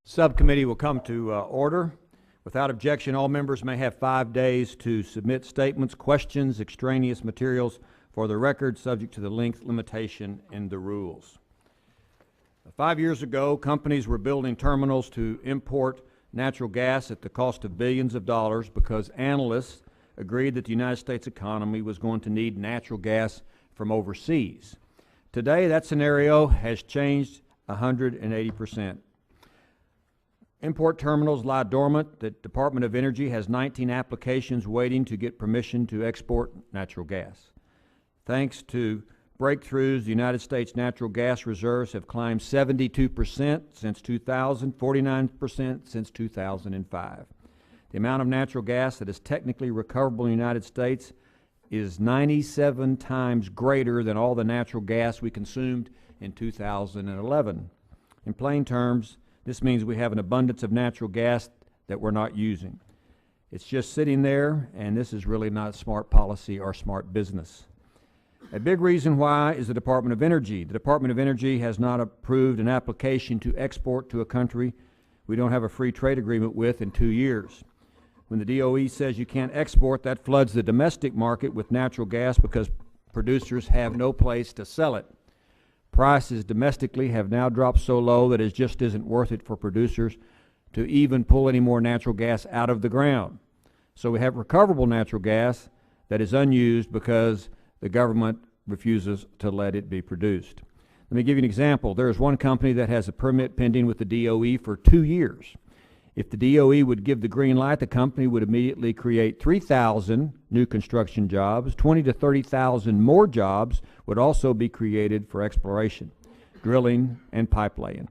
Subcommittee will come to order. Without objection, all members may have 5 days to submit statements, questions, extraneous materials for the record, subject to the length limitation in the rules. 5 years ago, companies were building terminals to import natural gas at the cost of billions of dollars because analysts agreed that the United States economy was going to need natural gas from overseas. Today, that scenario has changed 180%. Import terminals lie dormant. The Department of Energy has 19 applications waiting to get permission to export natural gas. Thanks to breakthroughs, the United States natural gas reserves have climbed 72% since 2000, 49% since 2005. The amount of natural gas that is technically recoverable in the United States is 97 times greater than all the natural gas we consumed in 2011. In plain terms, this means we have an abundance of natural gas that we're not using. It's just sitting there, and this is really not smart policy or smart business. A big reason why is the Department of Energy. The Department of Energy has not approved an application to export to a country we don't have a free trade agreement with in 2 years. When the DOE says you can't export, that floods the domestic market with natural gas because producers have no place to sell it. Prices domestically have now dropped so low that it just isn't worth it for producers to even pull any more natural gas out of the ground. So we have recoverable natural gas that is unused because the government refuses to let it be produced. Let me give you an example. There is one company that has a permit pending with the DOE for 2 years. If the DOE would give the green light, the company would immediately create 3,000 new construction jobs. 20 to 30,000 more jobs would also be created for exploration, drilling, and pipelaying.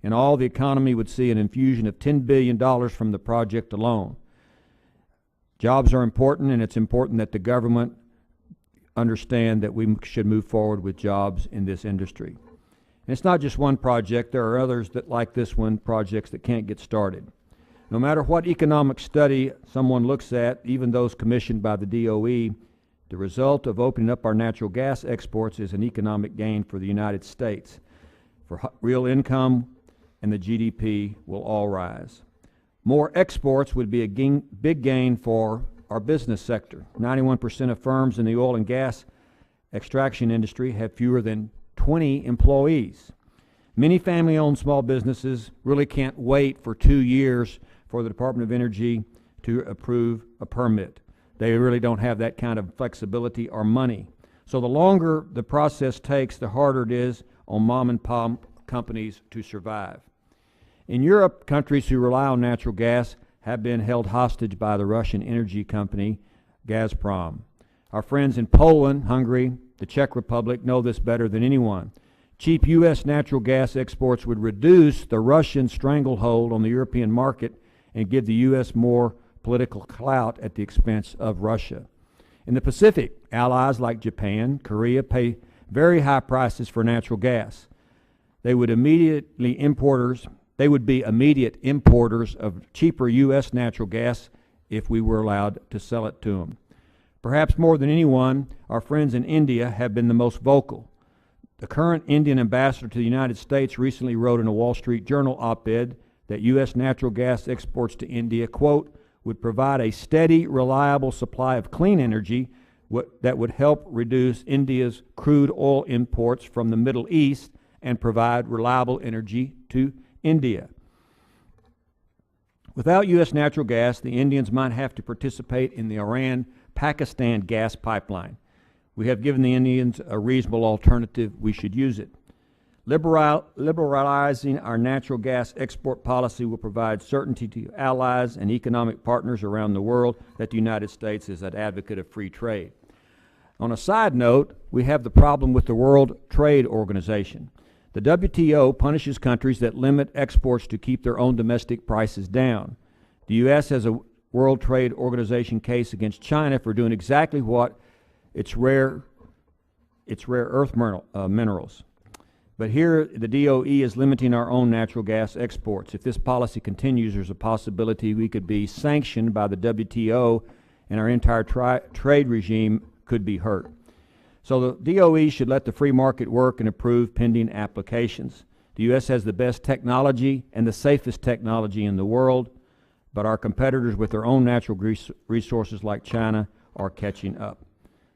In all, the economy would see an infusion of $10 billion from the project alone. Jobs are important, and it's important that the government understand that we should move forward with jobs in this industry. And it's not just one project. There are others that, like this one, projects that can't get started. No matter what economic study someone looks at, even those commissioned by the DOE, the result of opening up our natural gas exports is an economic gain for the United States. For real income and the GDP will all rise. More exports would be a big gain for our business sector. 91% of firms in the oil and gas extraction industry have fewer than 20 employees. Many family-owned small businesses really can't wait for 2 years for the Department of Energy to approve a permit. They really don't have that kind of flexibility or money. So the longer the process takes, the harder it is on mom-and-pop companies to survive. In Europe, countries who rely on natural gas have been held hostage by the Russian energy company, Gazprom. Our friends in Poland, Hungary, the Czech Republic know this better than anyone. Cheap U.S. natural gas exports would reduce the Russian stranglehold on the European market and give the U.S. more political clout at the expense of Russia. In the Pacific, allies like Japan, Korea pay very high prices for natural gas. They would be immediate importers of cheaper U.S. natural gas if we were allowed to sell it to them. Perhaps more than anyone, our friends in India have been the most vocal. The current Indian ambassador to the United States recently wrote in a Wall Street Journal op-ed that U.S. natural gas exports to India, quote, would provide a steady, reliable supply of clean energy that would help reduce India's crude oil imports from the Middle East and provide reliable energy to India. Without U.S. natural gas, the Indians might have to participate in the Iran-Pakistan gas pipeline. We have given the Indians a reasonable alternative. We should use it. Liberalizing our natural gas export policy will provide certainty to allies and economic partners around the world that the United States is an advocate of free trade. On a side note, we have the problem with the World Trade Organization. The WTO punishes countries that limit exports to keep their own domestic prices down. The U.S. has a World Trade Organization case against China for doing exactly what its rare earth minerals. But here, the DOE is limiting our own natural gas exports. If this policy continues, there's a possibility we could be sanctioned by the WTO and our entire trade regime could be hurt. So the DOE should let the free market work and approve pending applications. The U.S. has the best technology and the safest technology in the world, but our competitors with their own natural resources like China are catching up.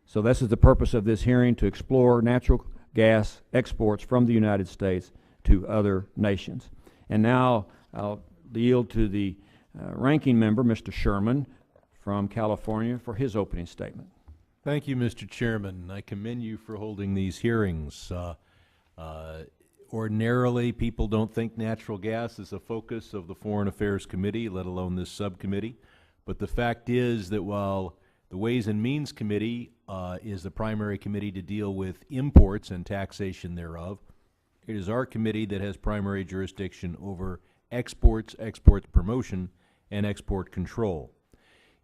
So this is the purpose of this hearing, to explore natural gas exports from the United States to other nations. And now I'll yield to the ranking member, Mr. Sherman from California, for his opening statement. Thank you, Mr. Chairman. I commend you for holding these hearings. Ordinarily, people don't think natural gas is a focus of the Foreign Affairs Committee, let alone this subcommittee. But the fact is that while the Ways and Means Committee is the primary committee to deal with imports and taxation thereof, it is our committee that has primary jurisdiction over exports, export promotion, and export control.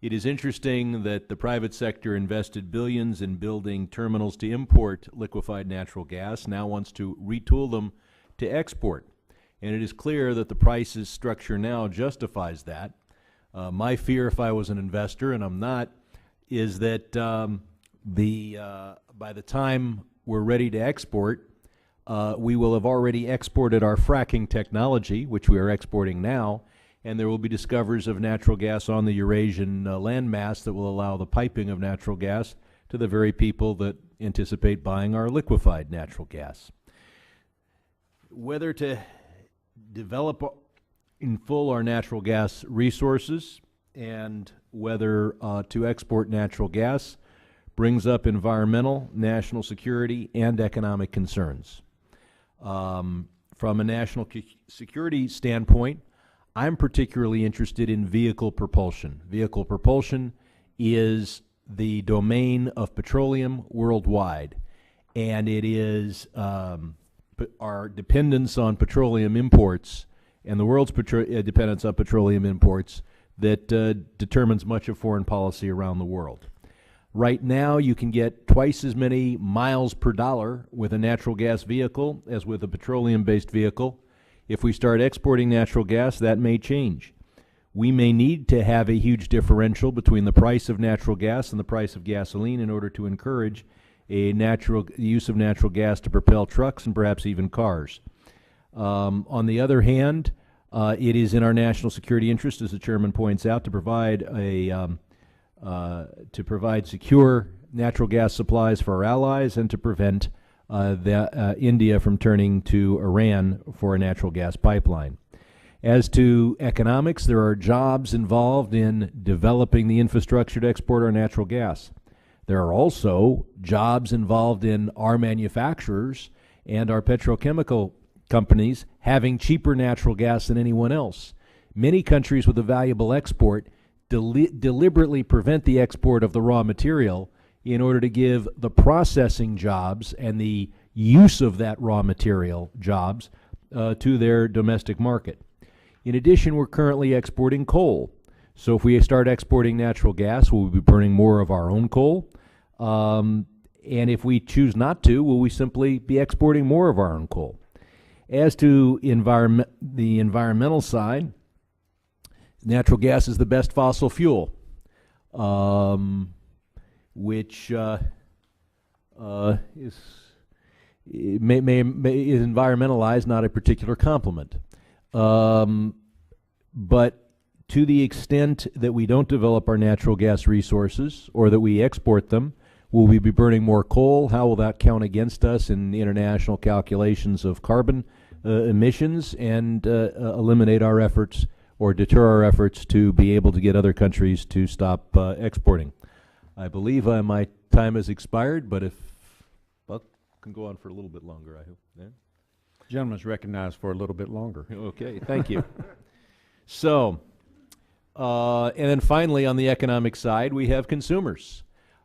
It is interesting that the private sector invested billions in building terminals to import liquefied natural gas, now wants to retool them to export. And it is clear that the prices structure now justifies that. My fear, if I was an investor, and I'm not, is that by the time we're ready to export, we will have already exported our fracking technology, which we are exporting now, and there will be discoveries of natural gas on the Eurasian landmass that will allow the piping of natural gas to the very people that anticipate buying our liquefied natural gas. Whether to develop in full our natural gas resources and whether to export natural gas brings up environmental, national security, and economic concerns. From a national security standpoint, I'm particularly interested in vehicle propulsion. Vehicle propulsion is the domain of petroleum worldwide, and it is our dependence on petroleum imports and the world's dependence on petroleum imports that determines much of foreign policy around the world. Right now, you can get twice as many miles per dollar with a natural gas vehicle as with a petroleum-based vehicle. If we start exporting natural gas, that may change. We may need to have a huge differential between the price of natural gas and the price of gasoline in order to encourage a use of natural gas to propel trucks and perhaps even cars. On the other hand, it is in our national security interest, as the chairman points out, to provide secure natural gas supplies for our allies and to prevent India from turning to Iran for a natural gas pipeline. As to economics, there are jobs involved in developing the infrastructure to export our natural gas. There are also jobs involved in our manufacturers and our petrochemical companies having cheaper natural gas than anyone else. Many countries with a valuable export deliberately prevent the export of the raw material in order to give the processing jobs and the use of that raw material jobs to their domestic market. In addition, we're currently exporting coal. So if we start exporting natural gas, will we be burning more of our own coal? And if we choose not to, will we simply be exporting more of our own coal? As to the environmental side, natural gas is the best fossil fuel, which is environmentalized, not a particular compliment. But to the extent that we don't develop our natural gas resources or that we export them, will we be burning more coal? How will that count against us in international calculations of carbon emissions and eliminate our efforts or deter our efforts to be able to get other countries to stop exporting? I believe my time has expired, but well, can go on for a little bit longer, I hope. Yeah? Gentleman is recognized for a little bit longer. Okay, thank you. So, and then finally on the economic side, we have consumers.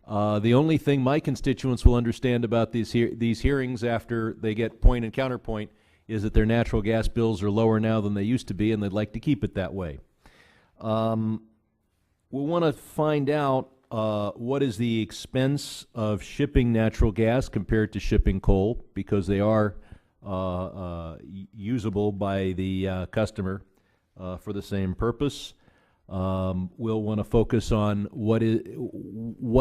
The only thing my constituents will understand about these hearings after they get point and counterpoint is that their natural gas bills are lower now than they used to be, and they'd like to keep it that way. We'll want to find out what is the expense of shipping natural gas compared to shipping coal, because they are usable by the customer for the same purpose. We'll want to focus on what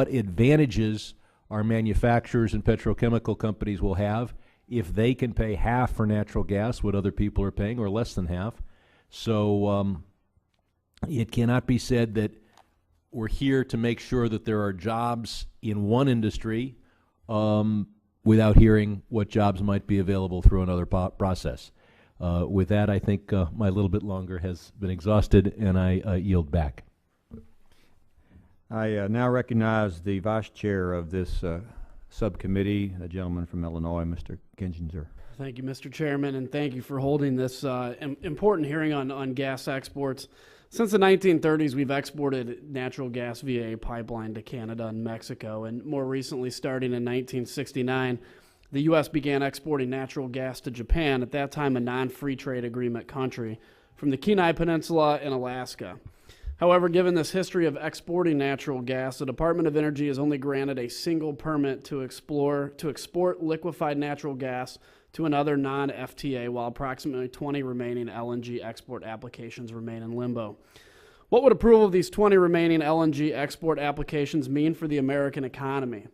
advantages our manufacturers and petrochemical companies will have if they can pay half for natural gas what other people are paying, or less than half. So it cannot be said that we're here to make sure that there are jobs in one industry without hearing what jobs might be available through another process. With that, I think my little bit longer has been exhausted, and I yield back. I now recognize the vice chair of this subcommittee, the gentleman from Illinois, Mr. Kinzinger. Thank you, Mr. Chairman, and thank you for holding this important hearing on gas exports. Since the 1930s, we've exported natural gas via a pipeline to Canada and Mexico, and more recently, starting in 1969, the U.S. began exporting natural gas to Japan, at that time a non-free trade agreement country, from the Kenai Peninsula and Alaska. However, given this history of exporting natural gas, the Department of Energy has only granted a single permit to export liquefied natural gas to another non-FTA, while approximately 20 remaining LNG export applications remain in limbo. What would approval of these 20 remaining LNG export applications mean for the American economy?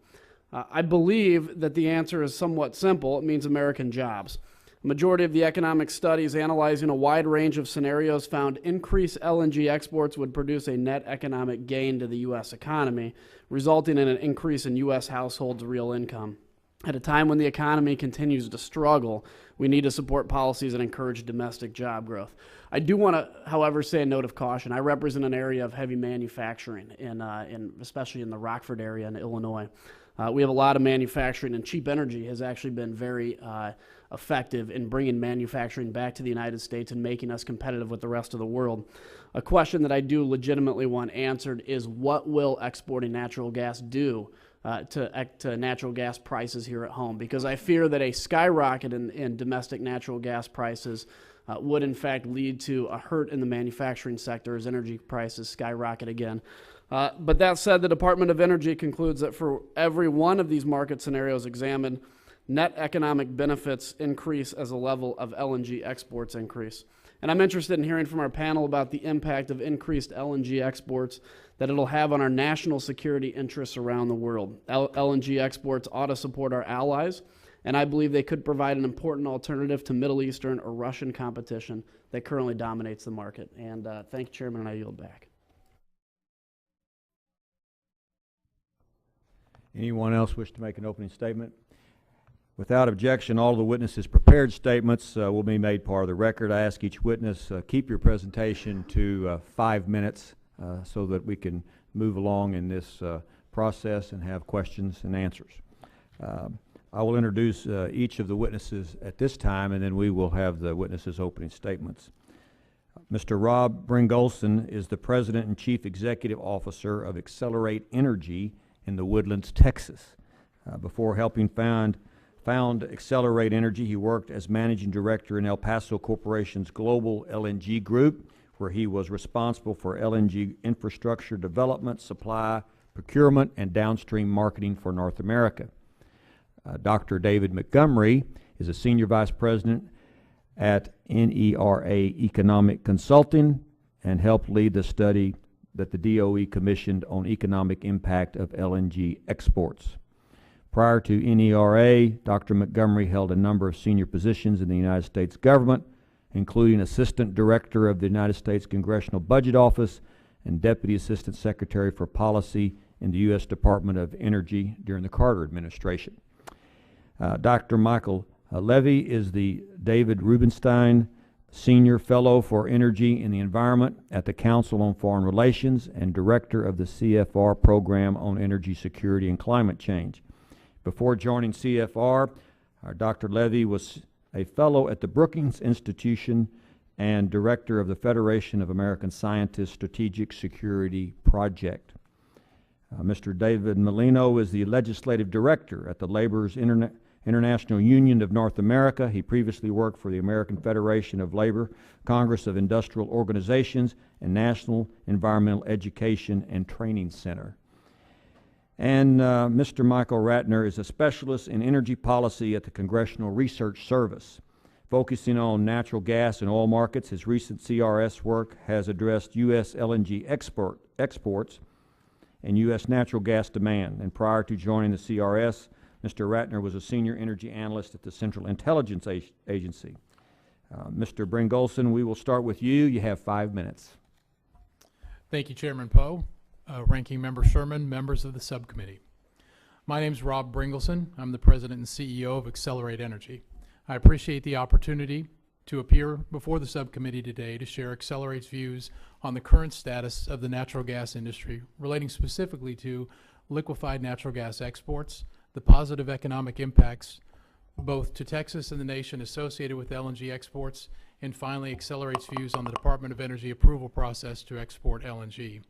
I believe that the answer is somewhat simple. It means American jobs. The majority of the economic studies analyzing a wide range of scenarios found increased LNG exports would produce a net economic gain to the U.S. economy, resulting in an increase in U.S. households' real income. At a time when the economy continues to struggle, we need to support policies that encourage domestic job growth. I do want to, however, say a note of caution. I represent an area of heavy manufacturing, especially in the Rockford area in Illinois. We have a lot of manufacturing, and cheap energy has actually been very effective in bringing manufacturing back to the United States and making us competitive with the rest of the world. A question that I do legitimately want answered is, what will exporting natural gas do to natural gas prices here at home? Because I fear that a skyrocket in domestic natural gas prices would in fact lead to a hurt in the manufacturing sector as energy prices skyrocket again. But that said, the Department of Energy concludes that for every one of these market scenarios examined, net economic benefits increase as the level of LNG exports increase. And I'm interested in hearing from our panel about the impact of increased LNG exports that it'll have on our national security interests around the world. LNG exports ought to support our allies, and I believe they could provide an important alternative to Middle Eastern or Russian competition that currently dominates the market. And thank you, Chairman, and I yield back. Anyone else wish to make an opening statement? Without objection, all of the witnesses' prepared statements will be made part of the record. I ask each witness, keep your presentation to 5 minutes so that we can move along in this process and have questions and answers. I will introduce each of the witnesses at this time, and then we will have the witnesses' opening statements. Mr. Rob Bringolson is the President and Chief Executive Officer of Accelerate Energy in the Woodlands, Texas. Before helping found Accelerate Energy, he worked as Managing Director in El Paso Corporation's Global LNG Group, where he was responsible for LNG infrastructure development, supply, procurement, and downstream marketing for North America. Dr. David Montgomery is a Senior Vice President at NERA Economic Consulting and helped lead the study that the DOE commissioned on economic impact of LNG exports. Prior to NERA, Dr. Montgomery held a number of senior positions in the United States government, including Assistant Director of the United States Congressional Budget Office and Deputy Assistant Secretary for Policy in the U.S. Department of Energy during the Carter administration. Dr. Michael Levy is the David Rubenstein Senior Fellow for Energy and the Environment at the Council on Foreign Relations and Director of the CFR Program on Energy Security and Climate Change. Before joining CFR, Dr. Levy was a Fellow at the Brookings Institution and Director of the Federation of American Scientists Strategic Security Project. Mr. David Molino is the Legislative Director at the Labor's International Union of North America. He previously worked for the American Federation of Labor, Congress of Industrial Organizations, and National Environmental Education and Training Center. And Mr. Michael Ratner is a specialist in energy policy at the Congressional Research Service. Focusing on natural gas and oil markets, his recent CRS work has addressed US LNG exports and U.S. natural gas demand. And prior to joining the CRS, Mr. Ratner was a senior energy analyst at the Central Intelligence Agency. Mr. Bringolson, we will start with you. You have 5 minutes. Thank you, Chairman Poe, Ranking Member Sherman, members of the subcommittee. My name is Rob Bringolson. I'm the President and CEO of Accelerate Energy. I appreciate the opportunity to appear before the subcommittee today to share Accelerate's views on the current status of the natural gas industry, relating specifically to liquefied natural gas exports, the positive economic impacts both to Texas and the nation associated with LNG exports, and finally Accelerate's views on the Department of Energy approval process to export LNG.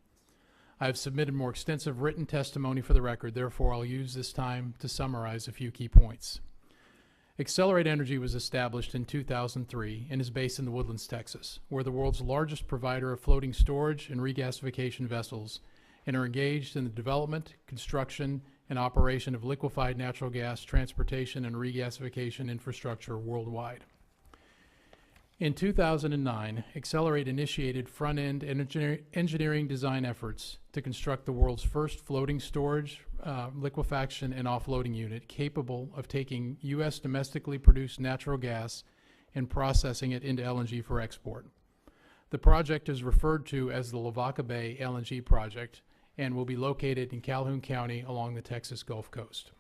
I have submitted more extensive written testimony for the record, therefore I'll use this time to summarize a few key points. Accelerate Energy was established in 2003 and is based in the Woodlands, Texas. We're the world's largest provider of floating storage and regasification vessels and are engaged in the development, construction, and operation of liquefied natural gas transportation and regasification infrastructure worldwide. In 2009, Accelerate initiated front-end engineering design efforts to construct the world's first floating storage, liquefaction, and offloading unit capable of taking U.S. domestically produced natural gas and processing it into LNG for export. The project is referred to as the Lavaca Bay LNG project and will be located in Calhoun County along the Texas Gulf Coast.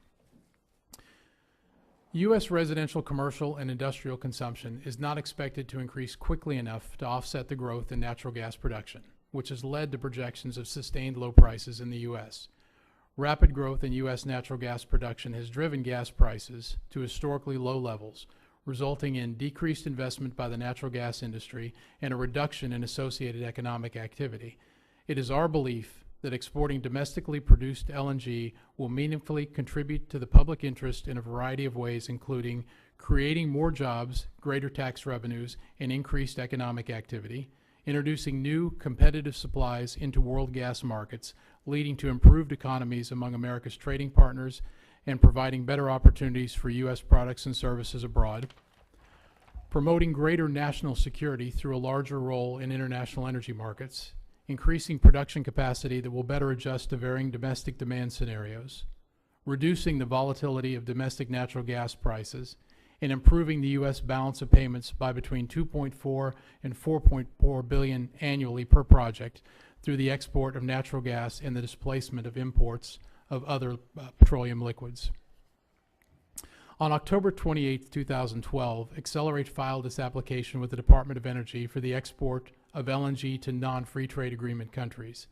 U.S. residential, commercial, and industrial consumption is not expected to increase quickly enough to offset the growth in natural gas production, which has led to projections of sustained low prices in the U.S. Rapid growth in U.S. natural gas production has driven gas prices to historically low levels, resulting in decreased investment by the natural gas industry and a reduction in associated economic activity. It is our belief that exporting domestically produced LNG will meaningfully contribute to the public interest in a variety of ways, including creating more jobs, greater tax revenues, and increased economic activity, introducing new competitive supplies into world gas markets, leading to improved economies among America's trading partners, and providing better opportunities for U.S. products and services abroad, promoting greater national security through a larger role in international energy markets, increasing production capacity that will better adjust to varying domestic demand scenarios, reducing the volatility of domestic natural gas prices, and improving the U.S. balance of payments by between $2.4 and $4.4 billion annually per project through the export of natural gas and the displacement of imports of other petroleum liquids. On October 28, 2012, Accelerate filed its application with the Department of Energy for the export of LNG to non-free trade agreement countries.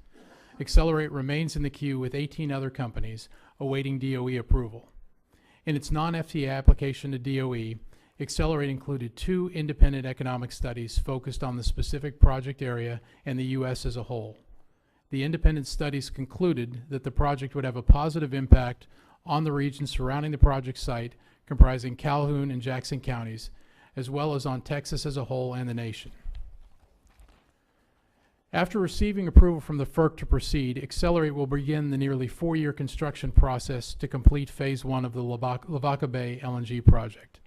Accelerate remains in the queue with 18 other companies awaiting DOE approval. In its non-FTA application to DOE, Accelerate included 2 independent economic studies focused on the specific project area and the U.S. as a whole. The independent studies concluded that the project would have a positive impact on the region surrounding the project site, comprising Calhoun and Jackson counties, as well as on Texas as a whole and the nation. After receiving approval from the FERC to proceed, Accelerate will begin the nearly 4-year construction process to complete Phase 1 of the Lavaca Bay LNG project.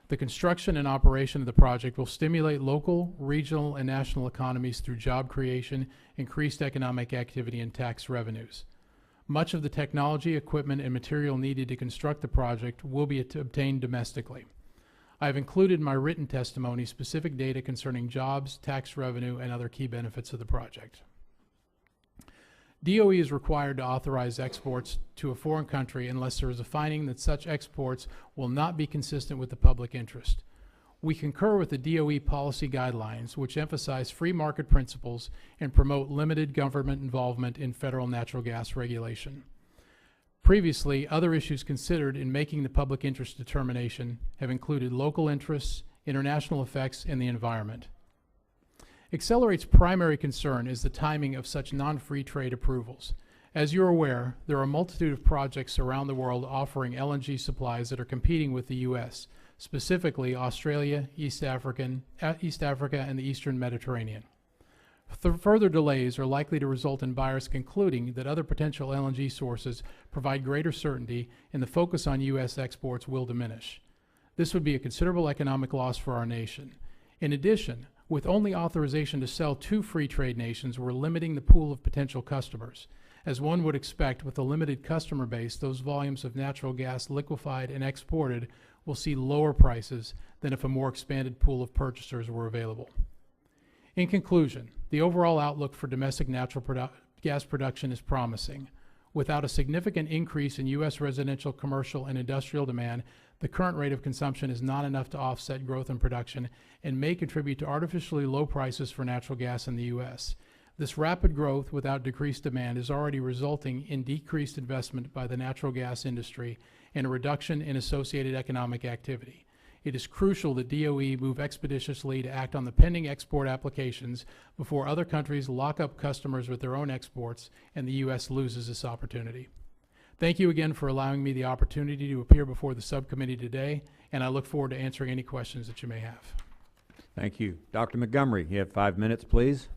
The construction and operation of the project will stimulate local, regional, and national economies through job creation, increased economic activity, and tax revenues. Much of the technology, equipment, and material needed to construct the project will be obtained domestically. I have included in my written testimony specific data concerning jobs, tax revenue, and other key benefits of the project. DOE is required to authorize exports to a foreign country unless there is a finding that such exports will not be consistent with the public interest. We concur with the DOE policy guidelines, which emphasize free market principles and promote limited government involvement in federal natural gas regulation. Previously, other issues considered in making the public interest determination have included local interests, international effects, and the environment. Accelerate's primary concern is the timing of such non-free trade approvals. As you're aware, there are a multitude of projects around the world offering LNG supplies that are competing with the U.S., specifically Australia, East Africa, and the Eastern Mediterranean. Further delays are likely to result in buyers concluding that other potential LNG sources provide greater certainty and the focus on U.S. exports will diminish. This would be a considerable economic loss for our nation. In addition, with only authorization to sell to free trade nations, we're limiting the pool of potential customers. As one would expect with a limited customer base, those volumes of natural gas liquefied and exported will see lower prices than if a more expanded pool of purchasers were available. In conclusion, the overall outlook for domestic natural gas production is promising. Without a significant increase in U.S. residential, commercial, and industrial demand, the current rate of consumption is not enough to offset growth in production and may contribute to artificially low prices for natural gas in the U.S. This rapid growth without decreased demand is already resulting in decreased investment by the natural gas industry and a reduction in associated economic activity. It is crucial that DOE move expeditiously to act on the pending export applications before other countries lock up customers with their own exports and the U.S. loses this opportunity. Thank you again for allowing me the opportunity to appear before the subcommittee today, and I look forward to answering any questions that you may have. Thank you. Dr. Montgomery, you have 5 minutes, please.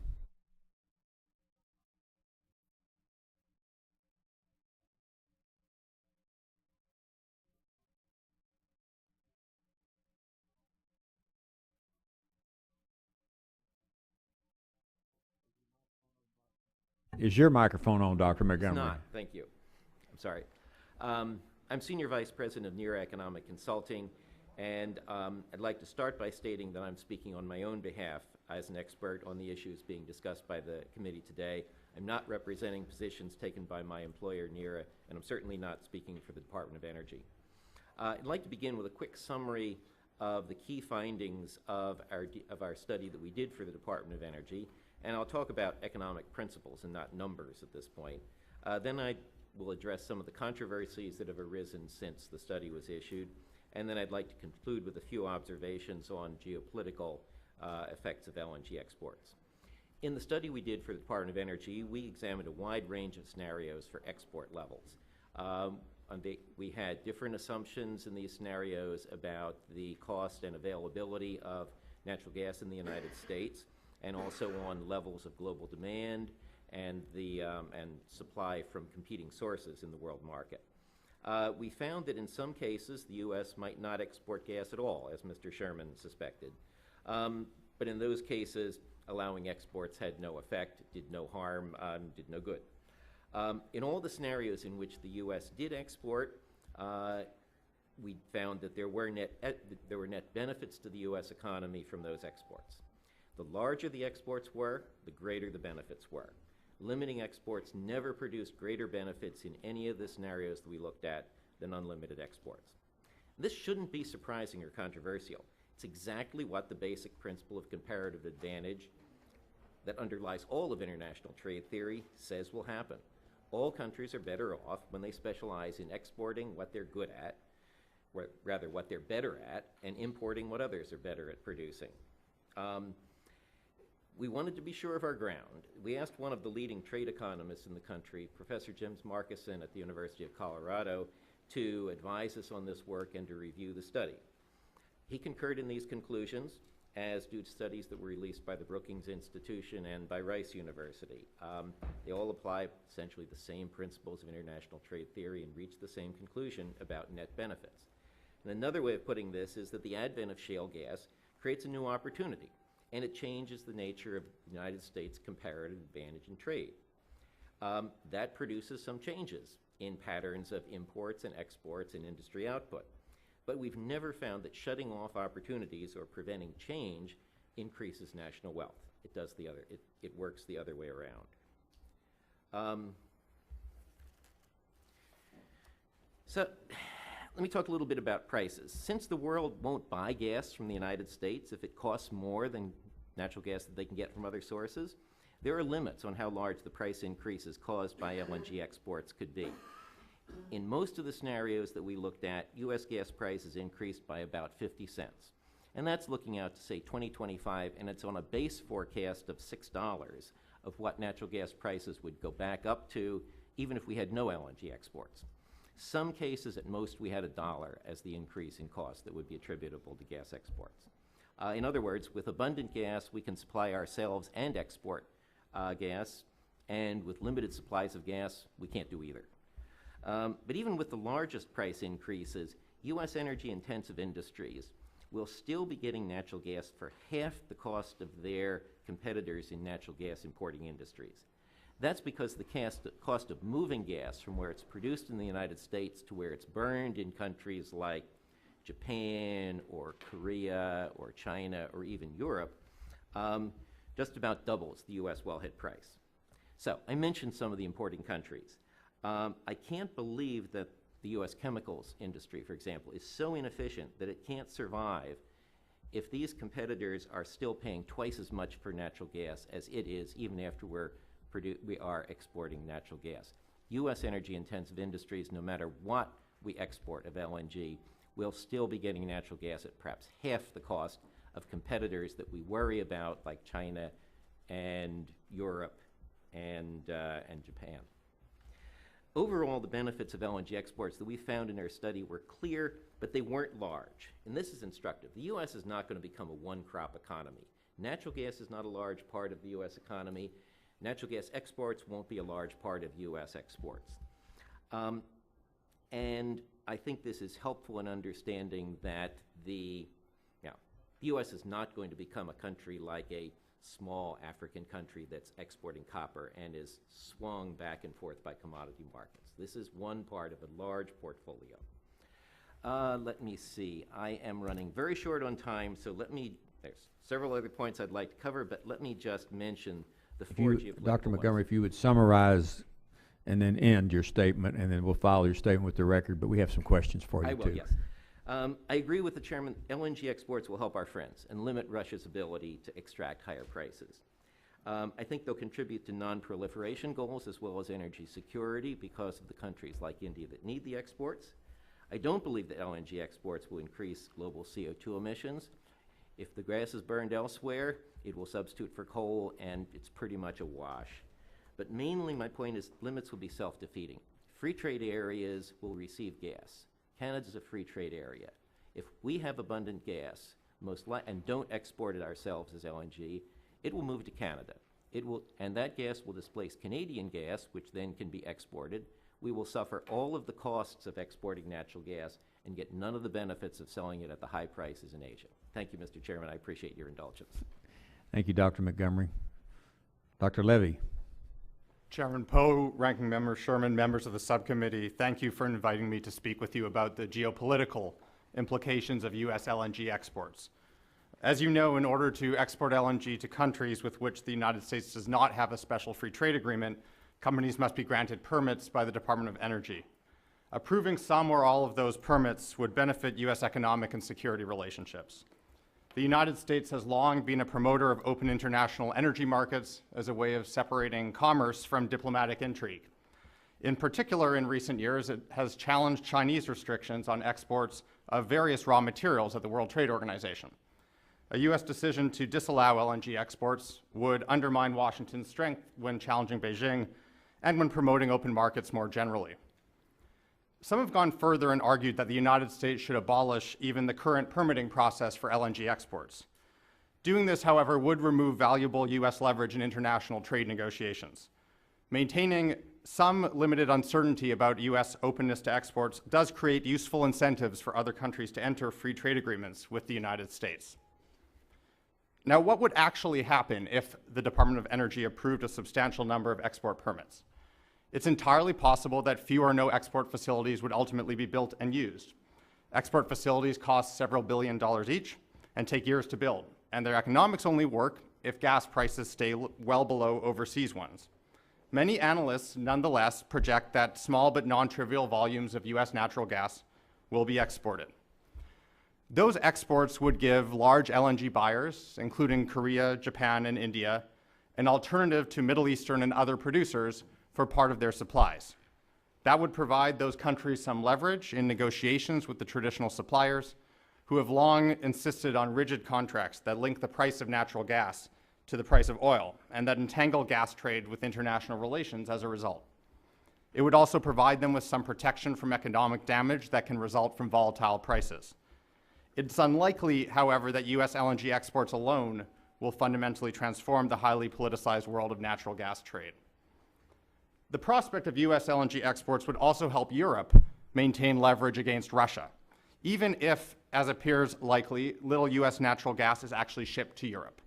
Is your microphone on, Dr. Montgomery? It's not. Thank you. I'm sorry. I'm Senior Vice President of NERA Economic Consulting, and I'd like to start by stating that I'm speaking on my own behalf as an expert on the issues being discussed by the committee today. I'm not representing positions taken by my employer, NERA, and I'm certainly not speaking for the Department of Energy. I'd like to begin with a quick summary of the key findings of our study that we did for the Department of Energy, and I'll talk about economic principles and not numbers at this point. Then I will address some of the controversies that have arisen since the study was issued, and then I'd like to conclude with a few observations on geopolitical effects of LNG exports. In the study we did for the Department of Energy, we examined a wide range of scenarios for export levels. We had different assumptions in these scenarios about the cost and availability of natural gas in the United States, and also on levels of global demand and supply from competing sources in the world market. We found that in some cases the U.S. might not export gas at all, as Mr. Sherman suspected. But in those cases, allowing exports had no effect, did no harm, did no good. In all the scenarios in which the U.S. did export, we found that there were net benefits to the U.S. economy from those exports. The larger the exports were, the greater the benefits were. Limiting exports never produced greater benefits in any of the scenarios that we looked at than unlimited exports. This shouldn't be surprising or controversial. It's exactly what the basic principle of comparative advantage that underlies all of international trade theory says will happen. All countries are better off when they specialize in exporting what they're good at, or rather what they're better at, and importing what others are better at producing. We wanted to be sure of our ground. We asked one of the leading trade economists in the country, Professor James Markison at the University of Colorado, to advise us on this work and to review the study. He concurred in these conclusions, as do studies that were released by the Brookings Institution and by Rice University. They all apply essentially the same principles of international trade theory and reach the same conclusion about net benefits. And another way of putting this is that the advent of shale gas creates a new opportunity, and it changes the nature of the United States' comparative advantage in trade. That produces some changes in patterns of imports and exports and industry output. But we've never found that shutting off opportunities or preventing change increases national wealth. It does the other. It works the other way around. So let me talk a little bit about prices. Since the world won't buy gas from the United States if it costs more than natural gas that they can get from other sources, there are limits on how large the price increases caused by LNG exports could be. In most of the scenarios that we looked at, U.S. gas prices increased by about 50 cents. And that's looking out to, say, 2025, and it's on a base forecast of $6 of what natural gas prices would go back up to, even if we had no LNG exports. Some cases, at most, we had $1 as the increase in cost that would be attributable to gas exports. In other words, with abundant gas, we can supply ourselves and export gas, and with limited supplies of gas, we can't do either. But even with the largest price increases, U.S. energy-intensive industries will still be getting natural gas for half the cost of their competitors in natural gas importing industries. That's because the cost of moving gas from where it's produced in the United States to where it's burned in countries like Japan or Korea or China or even Europe just about doubles the U.S. wellhead price. So I mentioned some of the importing countries. I can't believe that the U.S. chemicals industry, for example, is so inefficient that it can't survive if these competitors are still paying twice as much for natural gas as it is, even after we are exporting natural gas. U.S. energy-intensive industries, no matter what we export of LNG, will still be getting natural gas at perhaps half the cost of competitors that we worry about, like China and Europe and Japan. Overall, the benefits of LNG exports that we found in our study were clear, but they weren't large. And this is instructive. The U.S. is not going to become a one-crop economy. Natural gas is not a large part of the U.S. economy. Natural gas exports won't be a large part of U.S. exports. And I think this is helpful in understanding that the U.S. is not going to become a country like a small African country that's exporting copper and is swung back and forth by commodity markets. This is one part of a large portfolio. Let me see. I am running very short on time, so there's several other points I'd like to cover, but let me just mention the four geopolitical Dr. ones. Montgomery, if you would summarize and then end your statement, and then we'll file your statement with the record, but we have some questions for you, I will, too. yes. I agree with the chairman. LNG exports will help our friends and limit Russia's ability to extract higher prices. I think they'll contribute to non-proliferation goals as well as energy security because of the countries like India that need the exports. I don't believe that LNG exports will increase global CO2 emissions. If the gas is burned elsewhere, it will substitute for coal, and it's pretty much a wash. But mainly my point is limits will be self-defeating. Free trade areas will receive gas. Canada's a free trade area. If we have abundant gas, and don't export it ourselves as LNG, it will move to Canada. And that gas will displace Canadian gas, which then can be exported. We will suffer all of the costs of exporting natural gas and get none of the benefits of selling it at the high prices in Asia. Thank you, Mr. Chairman. I appreciate your indulgence. Thank you, Dr. Montgomery. Dr. Levy. Chairman Poe, Ranking Member Sherman, members of the subcommittee, thank you for inviting me to speak with you about the geopolitical implications of U.S. LNG exports. As you know, in order to export LNG to countries with which the United States does not have a special free trade agreement, companies must be granted permits by the Department of Energy. Approving some or all of those permits would benefit U.S. economic and security relationships. The United States has long been a promoter of open international energy markets as a way of separating commerce from diplomatic intrigue. In particular, in recent years, it has challenged Chinese restrictions on exports of various raw materials at the World Trade Organization. A U.S. decision to disallow LNG exports would undermine Washington's strength when challenging Beijing and when promoting open markets more generally. Some have gone further and argued that the United States should abolish even the current permitting process for LNG exports. Doing this, however, would remove valuable U.S. leverage in international trade negotiations. Maintaining some limited uncertainty about U.S. openness to exports does create useful incentives for other countries to enter free trade agreements with the United States. Now, what would actually happen if the Department of Energy approved a substantial number of export permits? It's entirely possible that few or no export facilities would ultimately be built and used. Export facilities cost several $1 billion each and take years to build, and their economics only work if gas prices stay well below overseas ones. Many analysts, nonetheless, project that small but non-trivial volumes of U.S. natural gas will be exported. Those exports would give large LNG buyers, including Korea, Japan, and India, an alternative to Middle Eastern and other producers for part of their supplies. That would provide those countries some leverage in negotiations with the traditional suppliers who have long insisted on rigid contracts that link the price of natural gas to the price of oil and that entangle gas trade with international relations as a result. It would also provide them with some protection from economic damage that can result from volatile prices. It's unlikely, however, that U.S. LNG exports alone will fundamentally transform the highly politicized world of natural gas trade. The prospect of U.S. LNG exports would also help Europe maintain leverage against Russia, even if, as appears likely, little U.S. natural gas is actually shipped to Europe.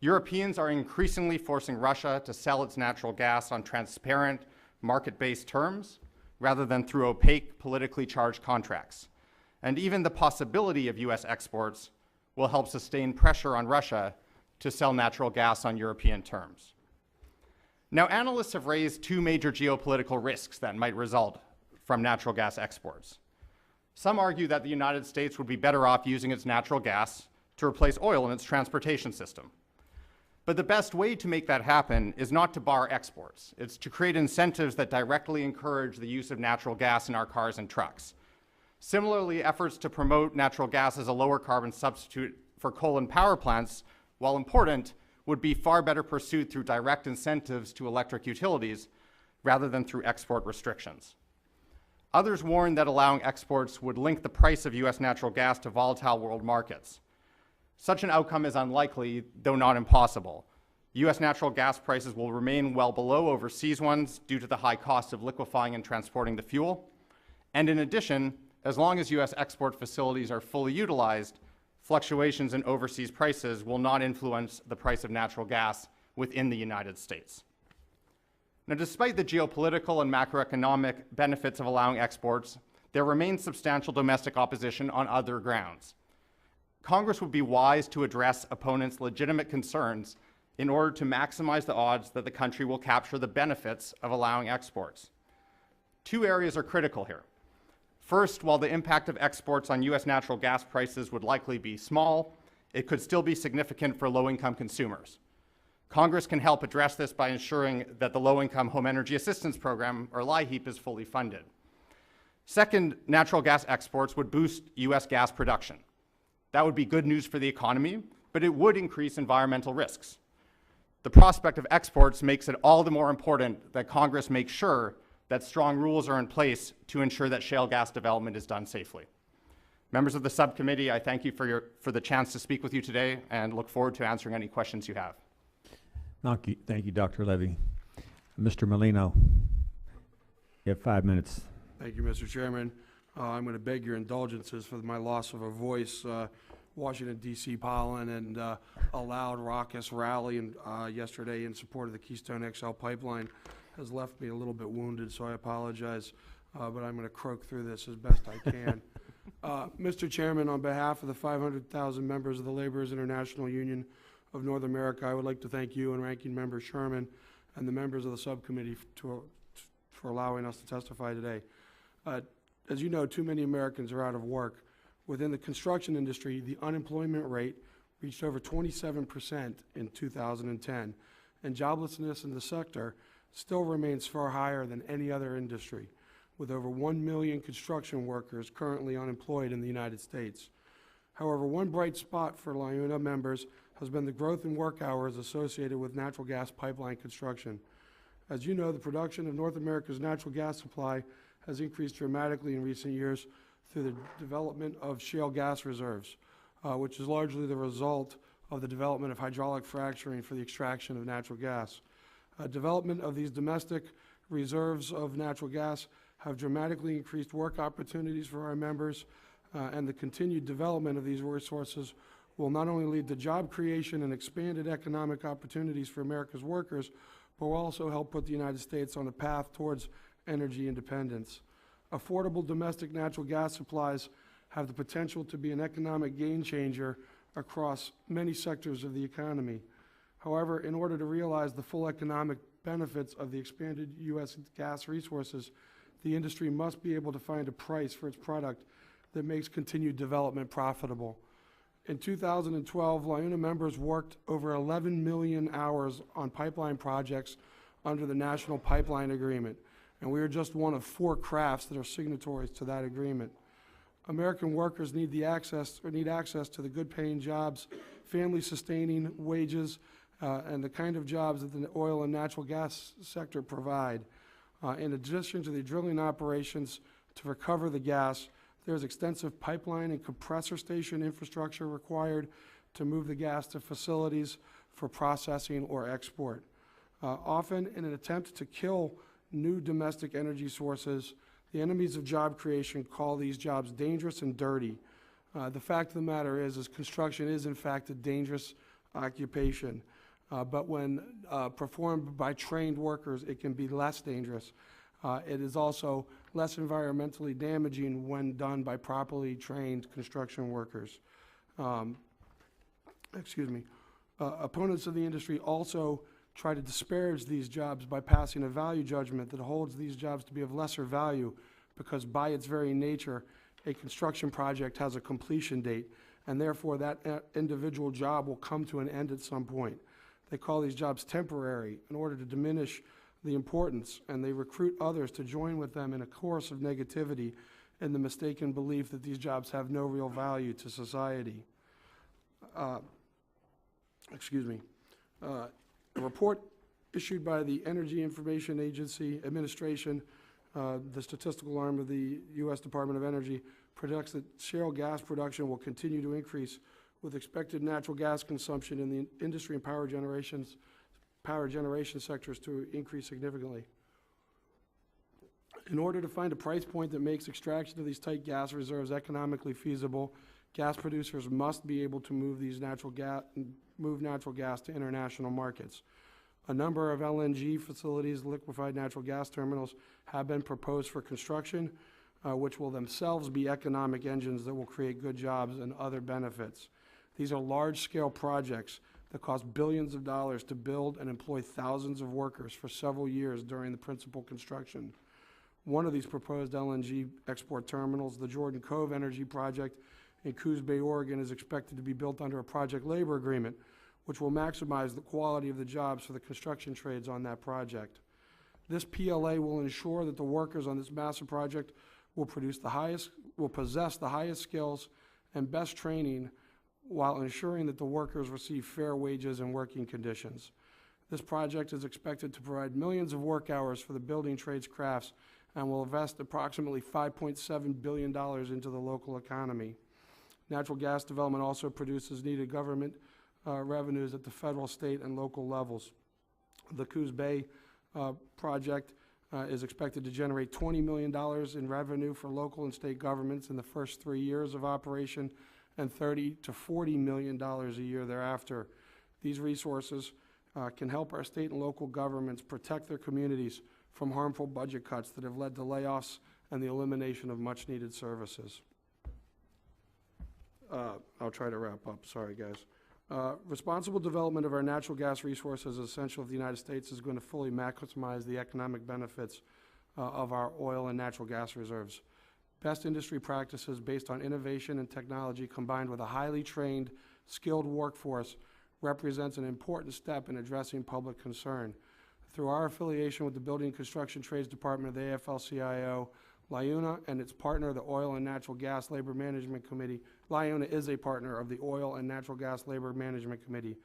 Europeans are increasingly forcing Russia to sell its natural gas on transparent, market-based terms rather than through opaque, politically charged contracts. And even the possibility of US exports will help sustain pressure on Russia to sell natural gas on European terms. Now, analysts have raised two major geopolitical risks that might result from natural gas exports. Some argue that the United States would be better off using its natural gas to replace oil in its transportation system. But the best way to make that happen is not to bar exports. It's to create incentives that directly encourage the use of natural gas in our cars and trucks. Similarly, efforts to promote natural gas as a lower carbon substitute for coal and power plants, while important, would be far better pursued through direct incentives to electric utilities rather than through export restrictions. Others warn that allowing exports would link the price of US natural gas to volatile world markets. Such an outcome is unlikely, though not impossible. US natural gas prices will remain well below overseas ones due to the high cost of liquefying and transporting the fuel. And in addition, as long as US export facilities are fully utilized, fluctuations in overseas prices will not influence the price of natural gas within the United States. Now, despite the geopolitical and macroeconomic benefits of allowing exports, there remains substantial domestic opposition on other grounds. Congress would be wise to address opponents' legitimate concerns in order to maximize the odds that the country will capture the benefits of allowing exports. Two areas are critical here. First, while the impact of exports on US natural gas prices would likely be small, it could still be significant for low-income consumers. Congress can help address this by ensuring that the Low-Income Home Energy Assistance Program, or LIHEAP, is fully funded. Second, natural gas exports would boost US gas production. That would be good news for the economy, but it would increase environmental risks. The prospect of exports makes it all the more important that Congress make sure that strong rules are in place to ensure that shale gas development is done safely. Members of the subcommittee, I thank you for the chance to speak with you today and look forward to answering any questions you have. Thank you, Dr. Levy. Mr. Molino, you have 5 minutes. Thank you, Mr. Chairman. I'm going to beg your indulgences for my loss of a voice. Washington, D.C. pollen and a loud, raucous rally yesterday in support of the Keystone XL pipeline has left me a little bit wounded, so I apologize, but I'm going to croak through this as best I can. Mr. Chairman, on behalf of the 500,000 members of the Laborers International Union of North America, I would like to thank you and Ranking Member Sherman and the members of the subcommittee for allowing us to testify today. As you know, too many Americans are out of work. Within the construction industry, the unemployment rate reached over 27% in 2010, and joblessness in the sector still remains far higher than any other industry, with over 1 million construction workers currently unemployed in the United States. However, one bright spot for LIUNA members has been the growth in work hours associated with natural gas pipeline construction. As you know, the production of North America's natural gas supply has increased dramatically in recent years through the development of shale gas reserves, which is largely the result of the development of hydraulic fracturing for the extraction of natural gas. Development of these domestic reserves of natural gas have dramatically increased work opportunities for our members, and the continued development of these resources will not only lead to job creation and expanded economic opportunities for America's workers, but will also help put the United States on a path towards energy independence. Affordable domestic natural gas supplies have the potential to be an economic game changer across many sectors of the economy. However, in order to realize the full economic benefits of the expanded U.S. gas resources, the industry must be able to find a price for its product that makes continued development profitable. In 2012, LIUNA members worked over 11 million hours on pipeline projects under the National Pipeline Agreement, and we are just one of 4 crafts that are signatories to that agreement. American workers need access to the good-paying jobs, family-sustaining wages, and the kind of jobs that the oil and natural gas sector provide. In addition to the drilling operations to recover the gas, there's extensive pipeline and compressor station infrastructure required to move the gas to facilities for processing or export. Often, in an attempt to kill new domestic energy sources, the enemies of job creation call these jobs dangerous and dirty. The fact of the matter is construction is in fact a dangerous occupation. But when performed by trained workers, it can be less dangerous. It is also less environmentally damaging when done by properly trained construction workers. Opponents of the industry also try to disparage these jobs by passing a value judgment that holds these jobs to be of lesser value because by its very nature, a construction project has a completion date, and therefore that individual job will come to an end at some point. They call these jobs temporary in order to diminish the importance, and they recruit others to join with them in a course of negativity in the mistaken belief that these jobs have no real value to society. A report issued by the Energy Information Agency Administration, the statistical arm of the U.S. Department of Energy, predicts that shale gas production will continue to increase with expected natural gas consumption in the industry and power generation sectors to increase significantly. In order to find a price point that makes extraction of these tight gas reserves economically feasible, gas producers must be able to move natural gas to international markets. A number of LNG facilities, liquefied natural gas terminals, have been proposed for construction, which will themselves be economic engines that will create good jobs and other benefits. These are large-scale projects that cost billions of dollars to build and employ thousands of workers for several years during the principal construction. One of these proposed LNG export terminals, the Jordan Cove Energy Project in Coos Bay, Oregon, is expected to be built under a project labor agreement, which will maximize the quality of the jobs for the construction trades on that project. This PLA will ensure that the workers on this massive project will possess the highest skills and best training while ensuring that the workers receive fair wages and working conditions. This project is expected to provide millions of work hours for the building trades crafts and will invest approximately $5.7 billion into the local economy. Natural gas development also produces needed government revenues at the federal, state, and local levels. The Coos Bay project is expected to generate $20 million in revenue for local and state governments in the first 3 years of operation and $30 to $40 million a year thereafter. These resources can help our state and local governments protect their communities from harmful budget cuts that have led to layoffs and the elimination of much-needed services. I'll try to wrap up. Sorry, guys. Responsible development of our natural gas resources is essential if the United States is going to fully maximize the economic benefits of our oil and natural gas reserves. Best industry practices based on innovation and technology combined with a highly trained, skilled workforce represents an important step in addressing public concern. Through our affiliation with the Building and Construction Trades Department of the AFL-CIO, LIUNA and its partner, the Oil and Natural Gas Labor Management Committee. LIUNA is a partner of the Oil and Natural Gas Labor Management Committee.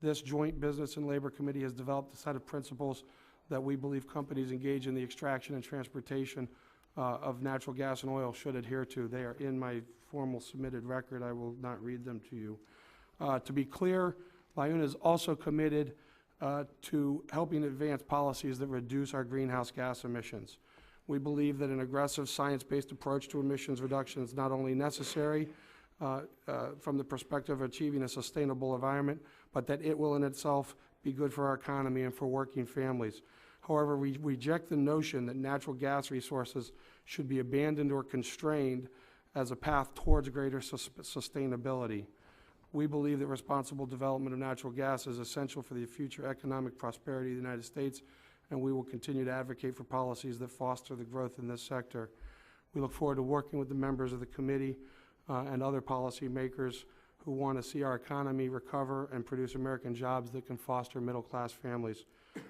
This joint business and labor committee has developed a set of principles that we believe companies engaged in the extraction and transportation of natural gas and oil should adhere to. They are in my formal submitted record. I will not read them to you. To be clear, LIUNA is also committed to helping advance policies that reduce our greenhouse gas emissions. We believe that an aggressive science-based approach to emissions reduction is not only necessary from the perspective of achieving a sustainable environment, but that it will in itself be good for our economy and for working families. However, we reject the notion that natural gas resources should be abandoned or constrained as a path towards greater sustainability. We believe that responsible development of natural gas is essential for the future economic prosperity of the United States, and we will continue to advocate for policies that foster the growth in this sector. We look forward to working with the members of the committee and other policymakers who want to see our economy recover and produce American jobs that can foster middle-class families.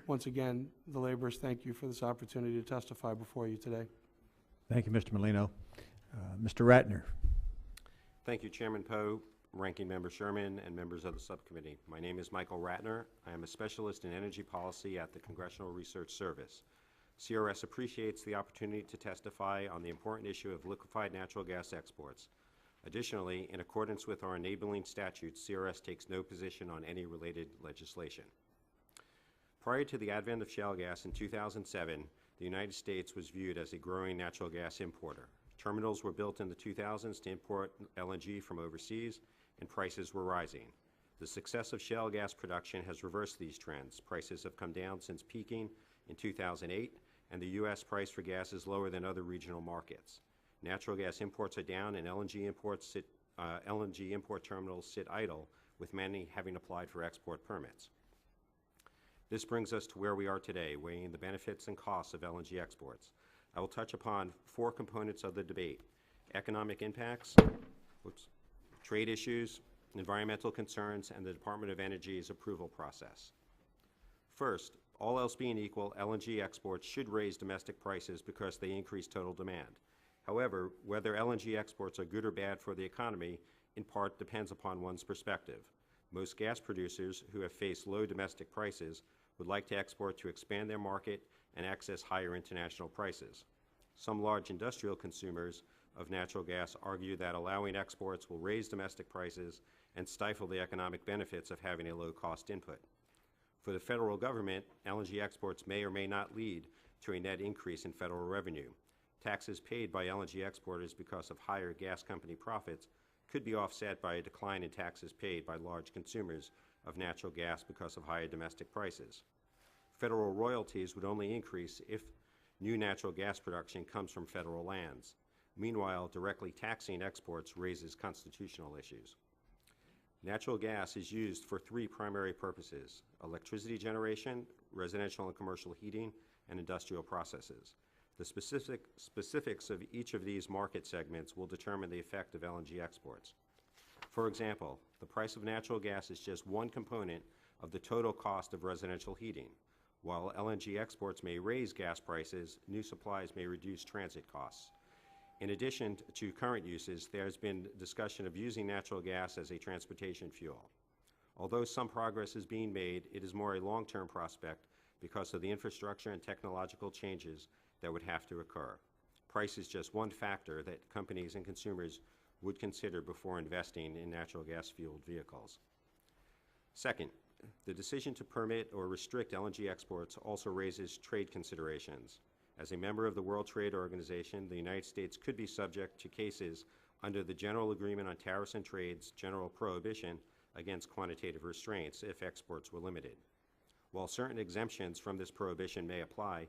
Once again, the laborers thank you for this opportunity to testify before you today. Thank you, Mr. Molino. Mr. Ratner. Thank you, Chairman Poe, Ranking Member Sherman, and members of the subcommittee. My name is Michael Ratner. I am a specialist in energy policy at the Congressional Research Service. CRS appreciates the opportunity to testify on the important issue of liquefied natural gas exports. Additionally, in accordance with our enabling statutes, CRS takes no position on any related legislation. Prior to the advent of shale gas in 2007, the United States was viewed as a growing natural gas importer. Terminals were built in the 2000s to import LNG from overseas, and prices were rising. The success of shale gas production has reversed these trends. Prices have come down since peaking in 2008, and the U.S. price for gas is lower than other regional markets. Natural gas imports are down, and LNG import terminals sit idle, with many having applied for export permits. This brings us to where we are today, weighing the benefits and costs of LNG exports. I will touch upon 4 components of the debate: economic impacts, trade issues, environmental concerns, and the Department of Energy's approval process. First, all else being equal, LNG exports should raise domestic prices because they increase total demand. However, whether LNG exports are good or bad for the economy in part depends upon one's perspective. Most gas producers who have faced low domestic prices would like to export to expand their market and access higher international prices. Some large industrial consumers of natural gas argue that allowing exports will raise domestic prices and stifle the economic benefits of having a low-cost input. For the federal government, LNG exports may or may not lead to a net increase in federal revenue. Taxes paid by LNG exporters because of higher gas company profits could be offset by a decline in taxes paid by large consumers of natural gas because of higher domestic prices. Federal royalties would only increase if new natural gas production comes from federal lands. Meanwhile, directly taxing exports raises constitutional issues. Natural gas is used for 3 primary purposes: electricity generation, residential and commercial heating, and industrial processes. The specifics of each of these market segments will determine the effect of LNG exports. For example, the price of natural gas is just one component of the total cost of residential heating. While LNG exports may raise gas prices, new supplies may reduce transit costs. In addition to current uses, there has been discussion of using natural gas as a transportation fuel. Although some progress is being made, it is more a long-term prospect because of the infrastructure and technological changes that would have to occur. Price is just one factor that companies and consumers would consider before investing in natural gas-fueled vehicles. Second, the decision to permit or restrict LNG exports also raises trade considerations. As a member of the World Trade Organization, the United States could be subject to cases under the General Agreement on Tariffs and Trade's general prohibition against quantitative restraints if exports were limited. While certain exemptions from this prohibition may apply,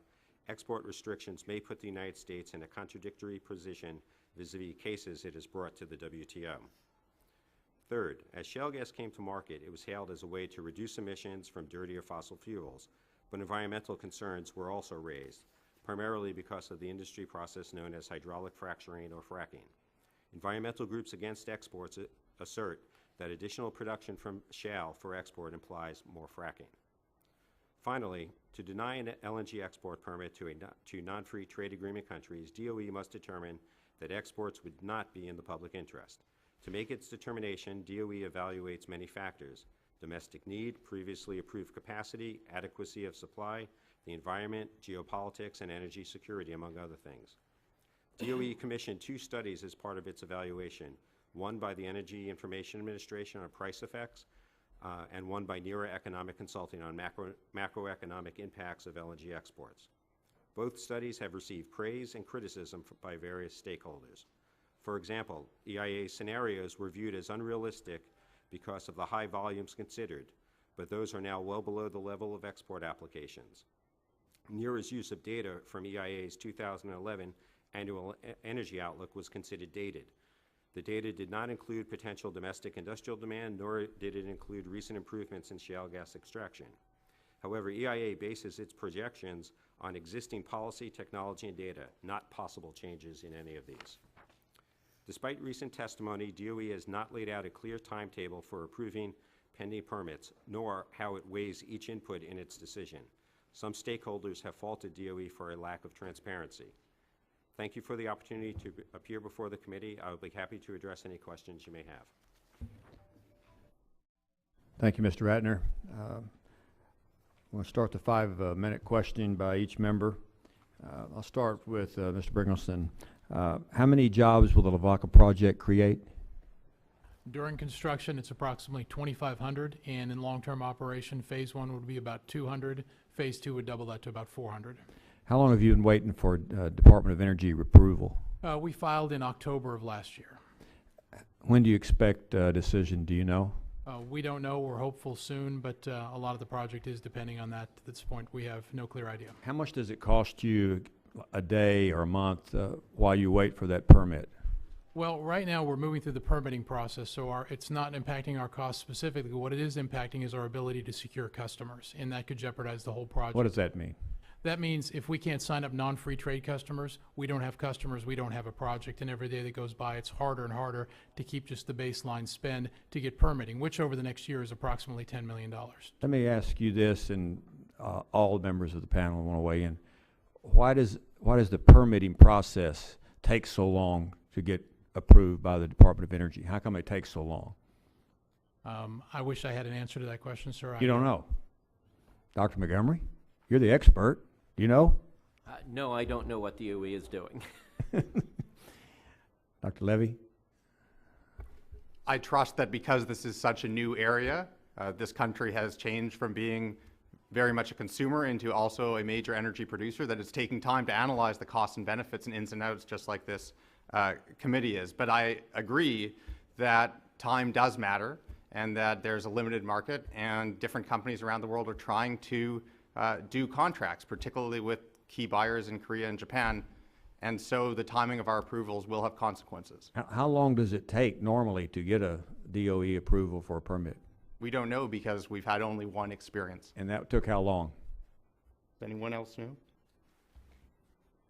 export restrictions may put the United States in a contradictory position vis-a-vis cases it has brought to the WTO. Third, as shale gas came to market, it was hailed as a way to reduce emissions from dirtier fossil fuels, but environmental concerns were also raised, primarily because of the industry process known as hydraulic fracturing or fracking. Environmental groups against exports assert that additional production from shale for export implies more fracking. Finally, to deny an LNG export permit to non-free trade agreement countries, DOE must determine that exports would not be in the public interest. To make its determination, DOE evaluates many factors: domestic need, previously approved capacity, adequacy of supply, the environment, geopolitics, and energy security, among other things. DOE commissioned 2 studies as part of its evaluation, one by the Energy Information Administration on price effects, and one by NERA Economic Consulting on macroeconomic impacts of LNG exports. Both studies have received praise and criticism by various stakeholders. For example, EIA scenarios were viewed as unrealistic because of the high volumes considered, but those are now well below the level of export applications. NERA's use of data from EIA's 2011 Annual Energy Outlook was considered dated. The data did not include potential domestic industrial demand, nor did it include recent improvements in shale gas extraction. However, EIA bases its projections on existing policy, technology, and data, not possible changes in any of these. Despite recent testimony, DOE has not laid out a clear timetable for approving pending permits, nor how it weighs each input in its decision. Some stakeholders have faulted DOE for a lack of transparency. Thank you for the opportunity to appear before the committee. I will be happy to address any questions you may have. Thank you, Mr. Ratner. We'll start the 5-minute question by each member. I'll start with Mr. Briggelson. How many jobs will the Lavaca project create? During construction, it's approximately 2,500, and in long-term operation, phase 1 would be about 200. Phase 2 would double that to about 400. How long have you been waiting for Department of Energy approval? We filed in October of last year. When do you expect a decision? Do you know? We don't know. We're hopeful soon, but a lot of the project is depending on that. At this point, we have no clear idea. How much does it cost you a day or a month while you wait for that permit? Well, right now, we're moving through the permitting process, so it's not impacting our costs specifically. What it is impacting is our ability to secure customers, and that could jeopardize the whole project. What does that mean? That means if we can't sign up non-free trade customers, we don't have customers, we don't have a project, and every day that goes by, it's harder and harder to keep just the baseline spend to get permitting, which over the next year is approximately $10 million. Let me ask you this, and all members of the panel want to weigh in. Why does the permitting process take so long to get approved by the Department of Energy? How come it takes so long? I wish I had an answer to that question, sir. You don't know? Dr. Montgomery, you're the expert. Do you know? No, I don't know what the DOE is doing. Dr. Levy? I trust that because this is such a new area, this country has changed from being very much a consumer into also a major energy producer, that it's taking time to analyze the costs and benefits and ins and outs, just like this committee is. But I agree that time does matter and that there's a limited market, and different companies around the world are trying to do contracts, particularly with key buyers in Korea and Japan. And so the timing of our approvals will have consequences. How long does it take normally to get a DOE approval for a permit? We don't know because we've had only one experience. And that took how long? Does anyone else know?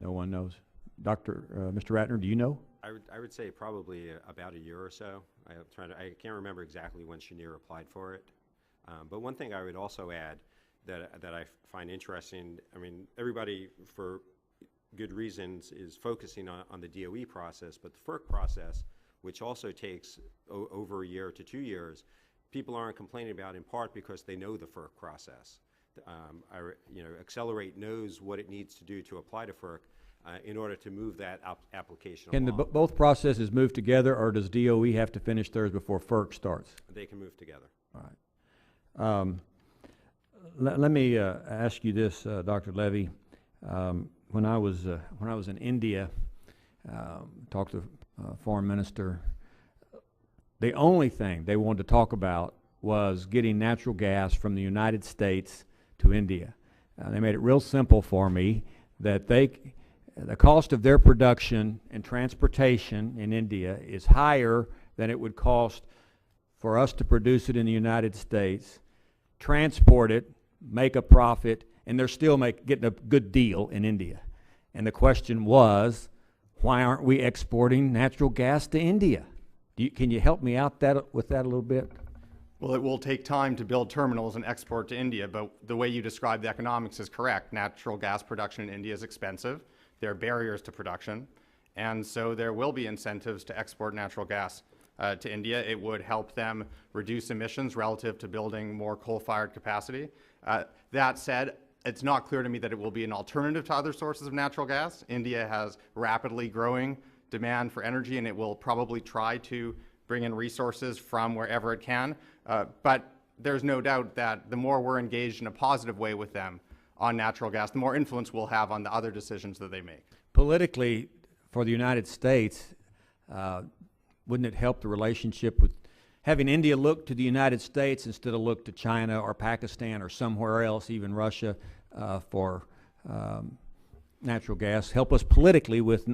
No one knows. Mr. Ratner, do you know? I would say probably about a year or so. I can't remember exactly when Cheniere applied for it. But one thing I would also add that I find interesting, I mean, everybody for good reasons is focusing on the DOE process, but the FERC process, which also takes over a year to 2 years, people aren't complaining about in part because they know the FERC process. Accelerate knows what it needs to do to apply to FERC in order to move that application Can along. both processes move together, or does DOE have to finish theirs before FERC starts? They can move together. All right. Let me ask you this, Dr. Levy. When I was in India, talked to foreign minister, the only thing they wanted to talk about was getting natural gas from the United States to India. They made it real simple for me that the cost of their production and transportation in India is higher than it would cost for us to produce it in the United States, transport it, make a profit, and they're still getting a good deal in India. And the question was, why aren't we exporting natural gas to India? Can you help me out with that a little bit? Well, it will take time to build terminals and export to India, but the way you describe the economics is correct. Natural gas production in India is expensive. There are barriers to production, and so there will be incentives to export natural gas to India. It would help them reduce emissions relative to building more coal-fired capacity. That said, it's not clear to me that it will be an alternative to other sources of natural gas. India has rapidly growing demand for energy, and it will probably try to bring in resources from wherever it can. But there's no doubt that the more we're engaged in a positive way with them on natural gas, the more influence we'll have on the other decisions that they make. Politically, for the United States, wouldn't it help the relationship with having India look to the United States instead of look to China or Pakistan or somewhere else, even Russia, for natural gas? Help us politically with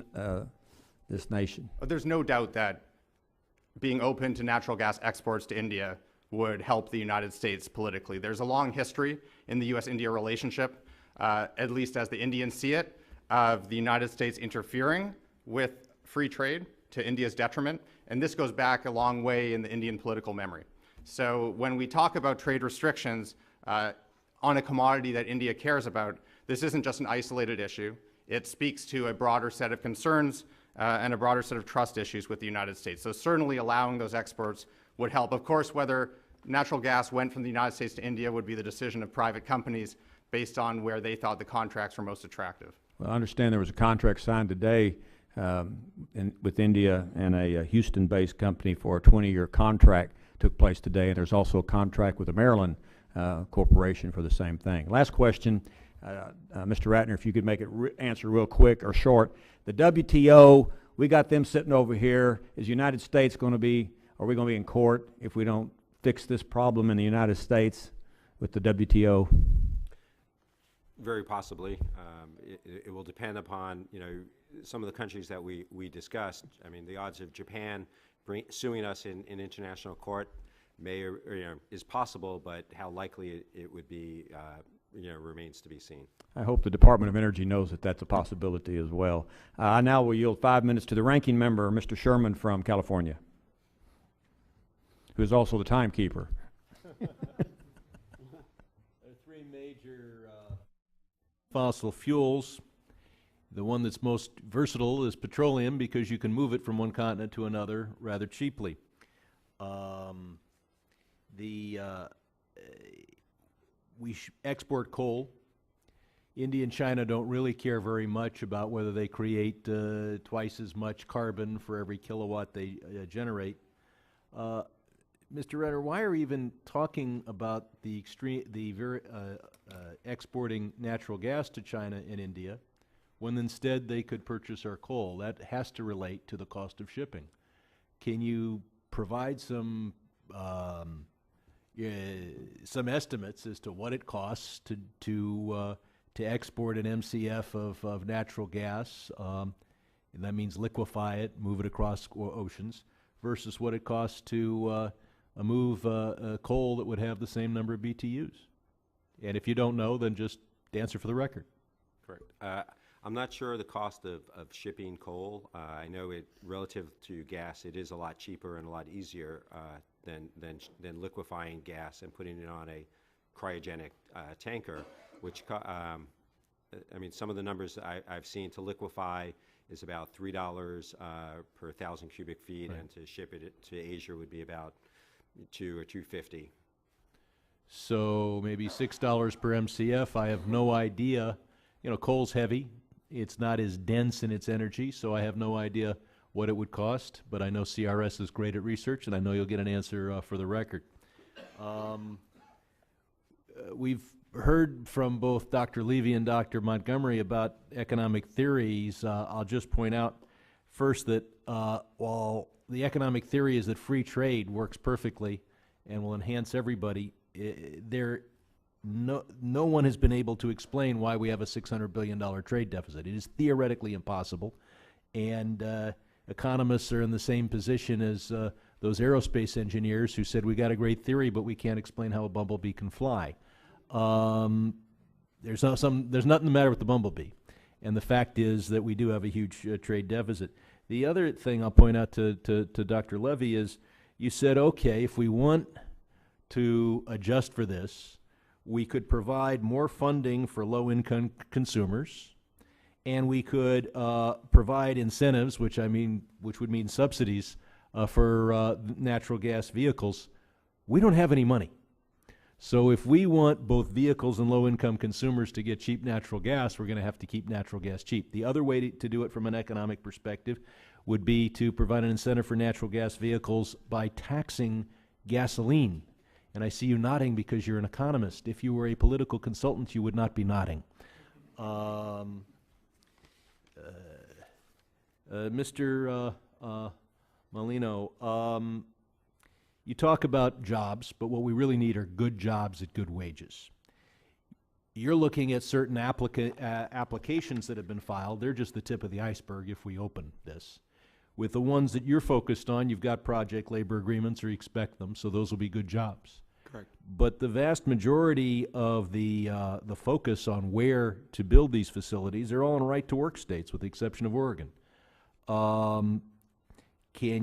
this nation. There's no doubt that being open to natural gas exports to India would help the United States politically. There's a long history in the U.S.-India relationship, at least as the Indians see it, of the United States interfering with free trade to India's detriment, and this goes back a long way in the Indian political memory. So when we talk about trade restrictions on a commodity that India cares about, this isn't just an isolated issue. It speaks to a broader set of concerns and a broader set of trust issues with the United States. So certainly allowing those exports would help. Of course, whether natural gas went from the United States to India would be the decision of private companies based on where they thought the contracts were most attractive. Well, I understand there was a contract signed today with India and a Houston-based company for a 20-year contract took place today, and there's also a contract with a Maryland corporation for the same thing. Last question, Mr. Ratner, if you could make it answer real quick or short. The WTO, we got them sitting over here. Is the United States going to be, are we going to be in court if we don't fix this problem in the United States with the WTO? Very possibly. It will depend upon, some of the countries that we discussed. I mean, the odds of Japan suing us in international court is possible, but how likely it would be, remains to be seen. I hope the Department of Energy knows that that's a possibility as well. I now will yield 5 minutes to the ranking member, Mr. Sherman from California, who is also the timekeeper. There are three major fossil fuels. The one that's most versatile is petroleum because you can move it from one continent to another rather cheaply. We export coal. India and China don't really care very much about whether they create twice as much carbon for every kilowatt they generate. Mr. Redder, why are we even talking about exporting natural gas to China and India when instead they could purchase our coal? That has to relate to the cost of shipping. Can you provide some estimates as to what it costs to export an MCF of natural gas, and that means liquefy it, move it across oceans, versus what it costs to move coal that would have the same number of BTUs? And if you don't know, then just answer for the record. Correct. I'm not sure the cost of shipping coal. I know it relative to gas, it is a lot cheaper and a lot easier than liquefying gas and putting it on a cryogenic tanker, which some of the numbers I've seen to liquefy is about $3 per 1,000 cubic feet, right, and to ship it to Asia would be about $2 or $2.50. So maybe $6 per MCF. I have no idea. Coal's heavy. It's not as dense in its energy, so I have no idea what it would cost, but I know CRS is great at research, and I know you'll get an answer for the record. We've heard from both Dr. Levy and Dr. Montgomery about economic theories. I'll just point out first that while the economic theory is that free trade works perfectly and will enhance everybody, no one has been able to explain why we have a $600 billion trade deficit. It is theoretically impossible, and economists are in the same position as those aerospace engineers who said we got a great theory, but we can't explain how a bumblebee can fly. There's nothing the matter with the bumblebee, and the fact is that we do have a huge trade deficit. The other thing I'll point out to Dr. Levy is you said, okay, if we want to adjust for this, we could provide more funding for low-income consumers, and we could provide incentives, which would mean subsidies for natural gas vehicles. We don't have any money. So if we want both vehicles and low-income consumers to get cheap natural gas, we're going to have to keep natural gas cheap. The other way to do it from an economic perspective would be to provide an incentive for natural gas vehicles by taxing gasoline. And I see you nodding because you're an economist. If you were a political consultant, you would not be nodding. Mr. Molino, you talk about jobs, but what we really need are good jobs at good wages. You're looking at certain applications that have been filed. They're just the tip of the iceberg if we open this. With the ones that you're focused on, you've got project labor agreements or you expect them, so those will be good jobs. Correct. But the vast majority of the focus on where to build these facilities are all in right-to-work states, with the exception of Oregon. Can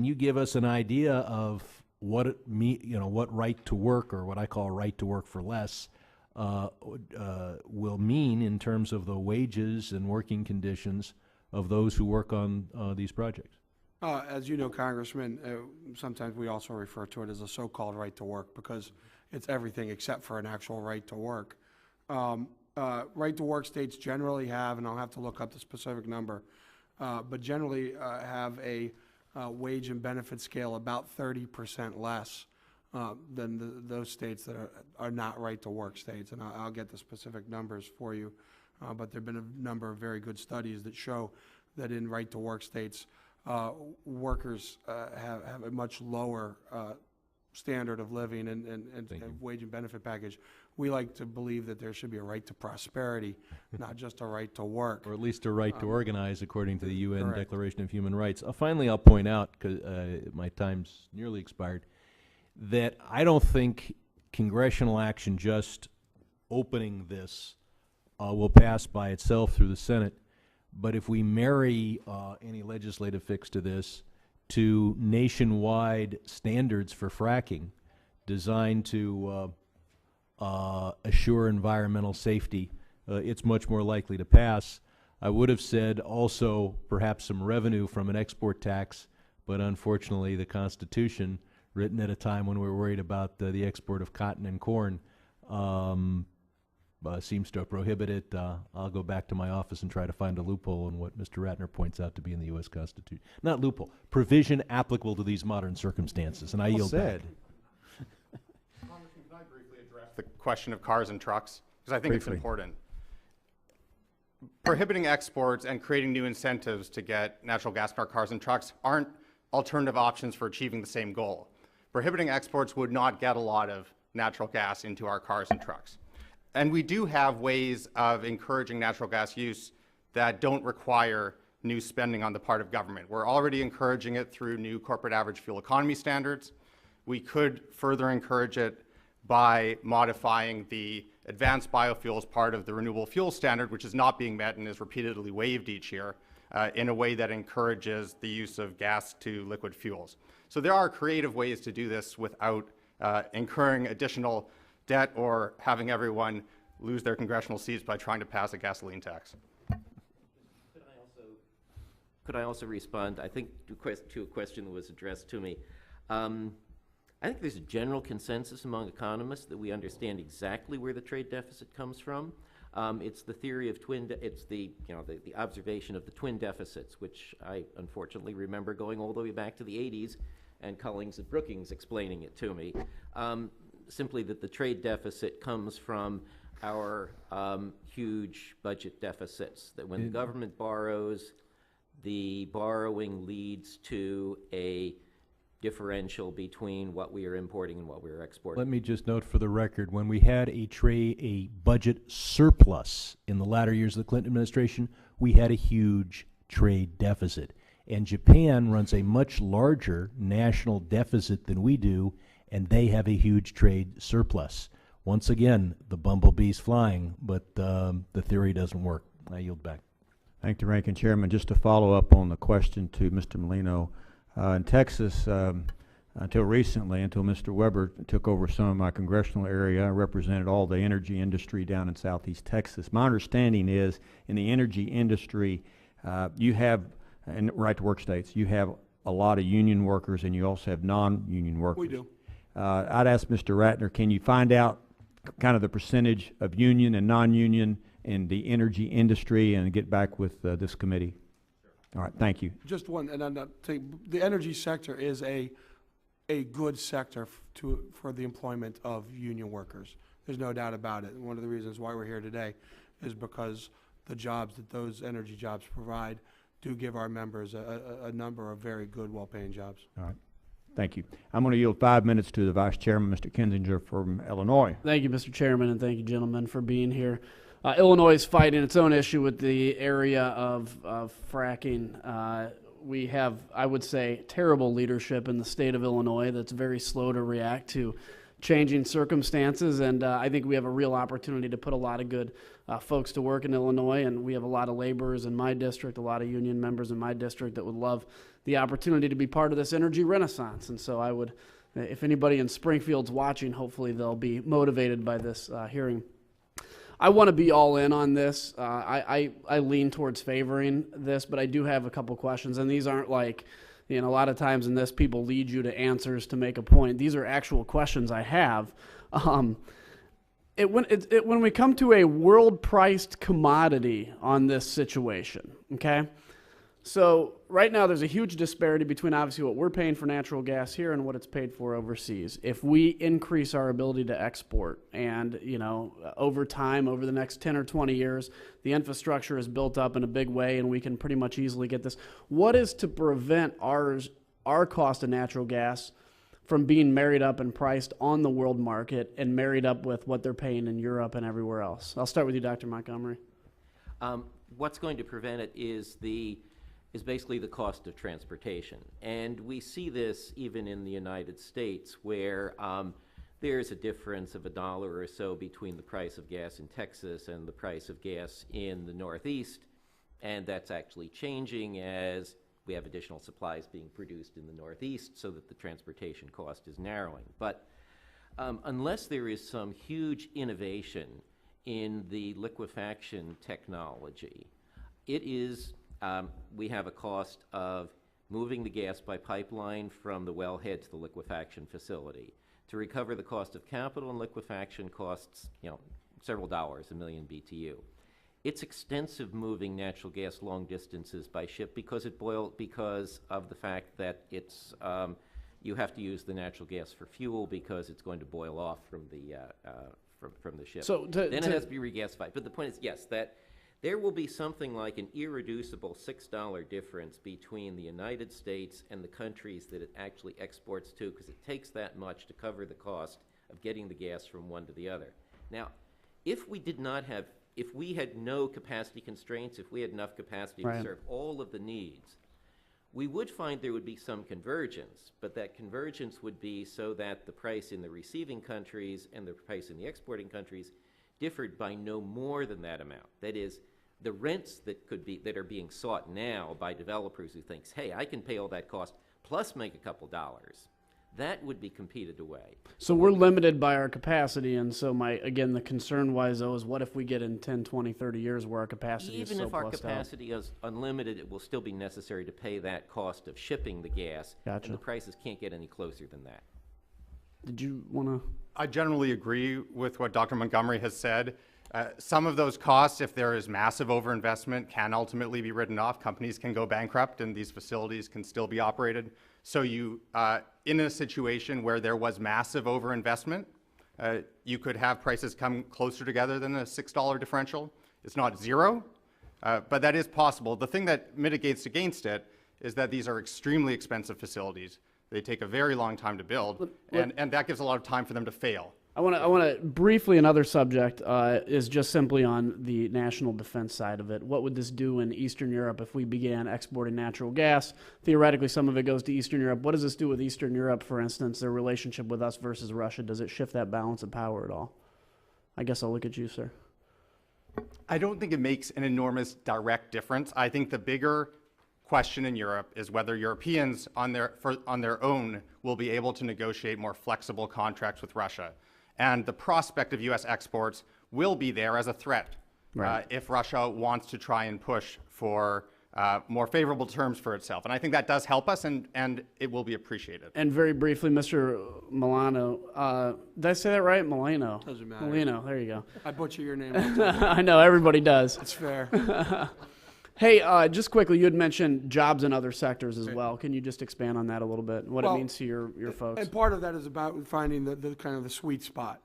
you give us an idea of what what right to work, or what I call right to work for less, will mean in terms of the wages and working conditions of those who work on these projects? As you know, Congressman, sometimes we also refer to it as a so-called right to work because it's everything except for an actual right to work. Right to work states generally have, and I'll have to look up the specific number, but generally have a wage and benefit scale about 30% less than those states that are not right to work states. And I'll get the specific numbers for you, but there have been a number of very good studies that show that in right to work states, workers have a much lower standard of living and Thank you. wage and benefit package. We like to believe that there should be a right to prosperity, not just a right to work. Or at least a right to organize according to the UN correct. Declaration of Human Rights. Finally, I'll point out, because my time's nearly expired, that I don't think congressional action just opening this will pass by itself through the Senate. But if we marry any legislative fix to this to nationwide standards for fracking designed to assure environmental safety, it's much more likely to pass. I would have said also perhaps some revenue from an export tax, but unfortunately the Constitution, written at a time when we were worried about the export of cotton and corn, seems to prohibit it. I'll go back to my office and try to find a loophole in what Mr. Ratner points out to be in the U.S. Constitution. Not loophole, provision applicable to these modern circumstances, and I yield back. Congressman, can I briefly address the question of cars and trucks? Because I think Briefly. it's important. Prohibiting exports and creating new incentives to get natural gas in our cars and trucks aren't alternative options for achieving the same goal. Prohibiting exports would not get a lot of natural gas into our cars and trucks. And we do have ways of encouraging natural gas use that don't require new spending on the part of government. We're already encouraging it through new corporate average fuel economy standards. We could further encourage it by modifying the advanced biofuels part of the renewable fuel standard, which is not being met and is repeatedly waived each year, in a way that encourages the use of gas to liquid fuels. So there are creative ways to do this without incurring additional debt or having everyone lose their congressional seats by trying to pass a gasoline tax. Could I also respond, I think, to a question that was addressed to me? I think there's a general consensus among economists that we understand exactly where the trade deficit comes from. It's the theory of it's the observation of the twin deficits, which I unfortunately remember going all the way back to the 80s and Cullings and Brookings explaining it to me. Simply that the trade deficit comes from our huge budget deficits, that when the government borrows, the borrowing leads to a differential between what we are importing and what we are exporting. Let me just note for the record, when we had a budget surplus in the latter years of the Clinton administration, we had a huge trade deficit. And Japan runs a much larger national deficit than we do, and they have a huge trade surplus. Once again, the bumblebee's flying, but the theory doesn't work. I yield back. Thank the Ranking Chairman. Just to follow up on the question to Mr. Molino, in Texas, until recently, until Mr. Weber took over some of my congressional area, I represented all the energy industry down in southeast Texas. My understanding is in the energy industry, you have, in right to work states, you have a lot of union workers and you also have non-union workers. We do. I'd ask Mr. Ratner, can you find out kind of the percentage of union and non-union in the energy industry and get back with this committee? All right, thank you. Just one, and I'm not the energy sector is a good sector for the employment of union workers. There's no doubt about it. And one of the reasons why we're here today is because the jobs that those energy jobs provide do give our members a number of very good, well-paying jobs. All right, thank you. I'm going to yield 5 minutes to the Vice Chairman, Mr. Kinzinger from Illinois. Thank you, Mr. Chairman, and thank you, gentlemen, for being here. Illinois is fighting its own issue with the area of fracking. We have, I would say, terrible leadership in the state of Illinois that's very slow to react to changing circumstances, and I think we have a real opportunity to put a lot of good folks to work in Illinois, and we have a lot of laborers in my district, a lot of union members in my district that would love the opportunity to be part of this energy renaissance. And so I would, if anybody in Springfield's watching, hopefully they'll be motivated by this hearing. I want to be all in on this. I lean towards favoring this, but I do have a couple questions, and these aren't like, a lot of times in this, people lead you to answers to make a point. These are actual questions I have. When we come to a world-priced commodity on this situation, okay? So right now there's a huge disparity between obviously what we're paying for natural gas here and what it's paid for overseas. If we increase our ability to export and, over time, over the next 10 or 20 years, the infrastructure is built up in a big way and we can pretty much easily get this. What is to prevent our cost of natural gas from being married up and priced on the world market and married up with what they're paying in Europe and everywhere else? I'll start with you, Dr. Montgomery. What's going to prevent it is basically the cost of transportation. And we see this even in the United States, where there's a difference of $1 or so between the price of gas in Texas and the price of gas in the Northeast. And that's actually changing as we have additional supplies being produced in the Northeast, so that the transportation cost is narrowing. But unless there is some huge innovation in the liquefaction technology, we have a cost of moving the gas by pipeline from the wellhead to the liquefaction facility. To recover the cost of capital and liquefaction costs, several dollars a million BTU. It's extensive moving natural gas long distances by ship because of the fact that it's you have to use the natural gas for fuel because it's going to boil off from the ship. So then it has to be regasified. But the point is, yes, that there will be something like an irreducible $6 difference between the United States and the countries that it actually exports to, because it takes that much to cover the cost of getting the gas from one to the other. Now, if we had no capacity constraints, if we had enough capacity to serve all of the needs, we would find there would be some convergence, but that convergence would be so that the price in the receiving countries and the price in the exporting countries differed by no more than that amount. That is, the rents that are being sought now by developers who thinks, hey, I can pay all that cost plus make a couple dollars, that would be competed away. So we're limited by our capacity, and so the concern-wise, though, is what if we get in 10, 20, 30 years where our capacity is so Even if our plussed out? capacity is unlimited, it will still be necessary to pay that cost of shipping the gas, Gotcha. and the prices can't get any closer than that. Did you want to? I generally agree with what Dr. Montgomery has said. Some of those costs, if there is massive overinvestment, can ultimately be written off. Companies can go bankrupt and these facilities can still be operated. So in a situation where there was massive overinvestment, you could have prices come closer together than a $6 differential. It's not zero, but that is possible. The thing that mitigates against it is that these are extremely expensive facilities. They take a very long time to build, and that gives a lot of time for them to fail. I want to briefly, another subject is just simply on the national defense side of it. What would this do in Eastern Europe if we began exporting natural gas? Theoretically, some of it goes to Eastern Europe. What does this do with Eastern Europe, for instance, their relationship with us versus Russia? Does it shift that balance of power at all? I guess I'll look at you, sir. I don't think it makes an enormous direct difference. I think the bigger question in Europe is whether Europeans on their own will be able to negotiate more flexible contracts with Russia. And the prospect of U.S. exports will be there as a threat if Russia wants to try and push for more favorable terms for itself. And I think that does help us, and it will be appreciated. And very briefly, Mr. Milano, did I say that right? Milano. Doesn't matter. Milano, there you go. I butcher your name all the time. I know, everybody does. It's fair. Hey, just quickly, you had mentioned jobs in other sectors as well. Can you just expand on that a little bit, what it means to your folks? And part of that is about finding the kind of the sweet spot.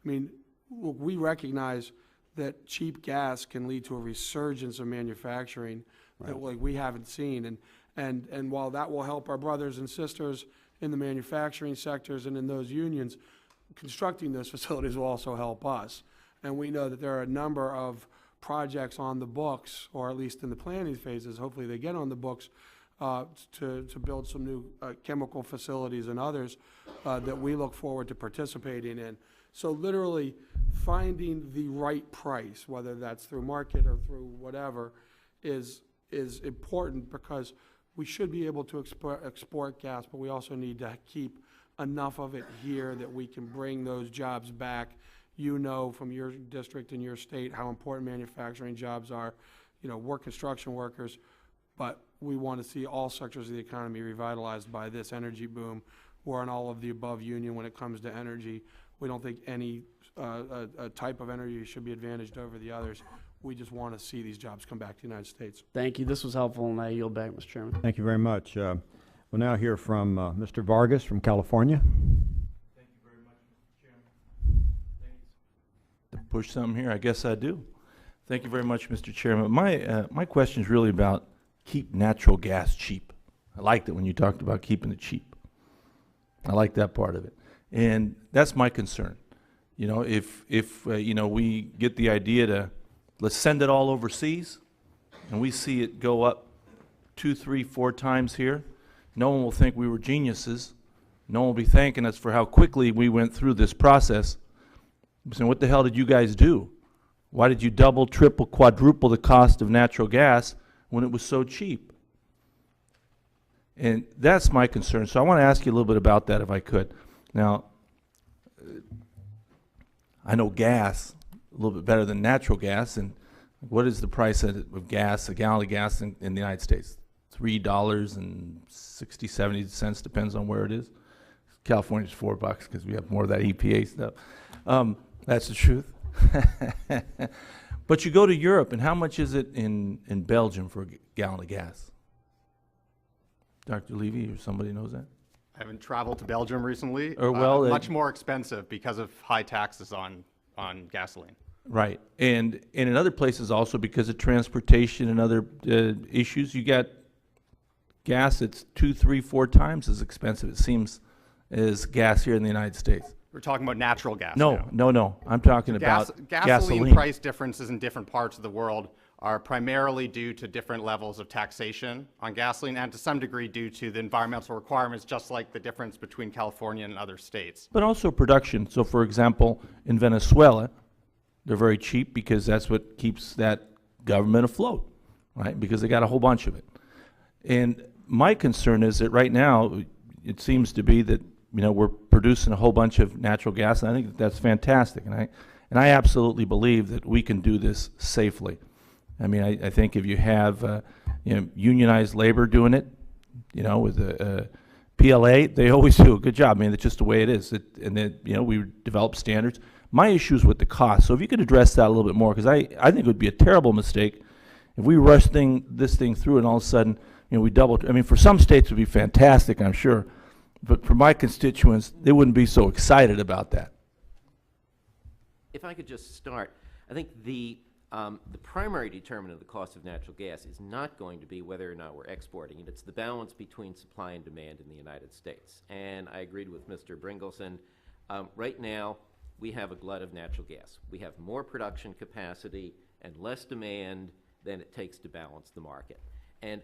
I mean, look, we recognize that cheap gas can lead to a resurgence of manufacturing that we haven't seen. And while that will help our brothers and sisters in the manufacturing sectors and in those unions, constructing those facilities will also help us. And we know that there are a number of projects on the books, or at least in the planning phases, hopefully they get on the books, to build some new chemical facilities and others that we look forward to participating in. So literally finding the right price, whether that's through market or through whatever, is important, because we should be able to export gas, but we also need to keep enough of it here that we can bring those jobs back. You know from your district and your state how important manufacturing jobs are. We're construction workers, but we want to see all sectors of the economy revitalized by this energy boom. We're an all of the above union when it comes to energy. We don't think any type of energy should be advantaged over the others. We just want to see these jobs come back to the United States. Thank you. This was helpful, and I yield back, Mr. Chairman. Thank you very much. We'll now hear from Mr. Vargas from California. Thank you very much, Mr. Chairman. To push something here, I guess I do. Thank you very much, Mr. Chairman. My question is really about keep natural gas cheap. I liked it when you talked about keeping it cheap. I like that part of it. And that's my concern. You know, if you know, we get the idea to, let's send it all overseas, and we see it go up 2, 3, 4 times here, no one will think we were geniuses. No one will be thanking us for how quickly we went through this process. Saying, what the hell did you guys do? Why did you double, triple, quadruple the cost of natural gas when it was so cheap? And that's my concern. So I want to ask you a little bit about that, if I could. Now, I know gas a little bit better than natural gas. And what is the price of gas, a gallon of gas in the United States? $3.60, 70 cents, depends on where it is. California's $4 because we have more of that EPA stuff. That's the truth. But you go to Europe, and how much is it in Belgium for a gallon of gas? Dr. Levy or somebody knows that? I haven't traveled to Belgium recently. Or well, much more expensive because of high taxes on gasoline. Right. And in other places also because of transportation and other issues, you got gas that's 2, 3, 4 times as expensive, it seems, as gas here in the United States. We're talking about natural gas No, now. no. I'm talking about Gasoline price differences in different parts of the world are primarily due to different levels of taxation on gasoline and to some degree due to the environmental requirements, just like the difference between California and other states. But also production. So, for example, in Venezuela, they're very cheap because that's what keeps that government afloat, right? Because they got a whole bunch of it. And my concern is that right now, it seems to be that, you know, we're producing a whole bunch of natural gas, and I think that that's fantastic. And I absolutely believe that we can do this safely. I mean, I think if you have you know, unionized labor doing it, you know, with the PLA, they always do a good job. I mean, it's just the way it is. And then, you know, we develop standards. My issue is with the cost. So if you could address that a little bit more, because I think it would be a terrible mistake if we rush this thing through and all of a sudden, you know, we double. I mean, for some states it would be fantastic, I'm sure. But for my constituents, they wouldn't be so excited about that. If I could just start, I think the primary determinant of the cost of natural gas is not going to be whether or not we're exporting it. It's the balance between supply and demand in the United States. And I agreed with Mr. Bringleson. Right now, we have a glut of natural gas. We have more production capacity and less demand than it takes to balance the market. And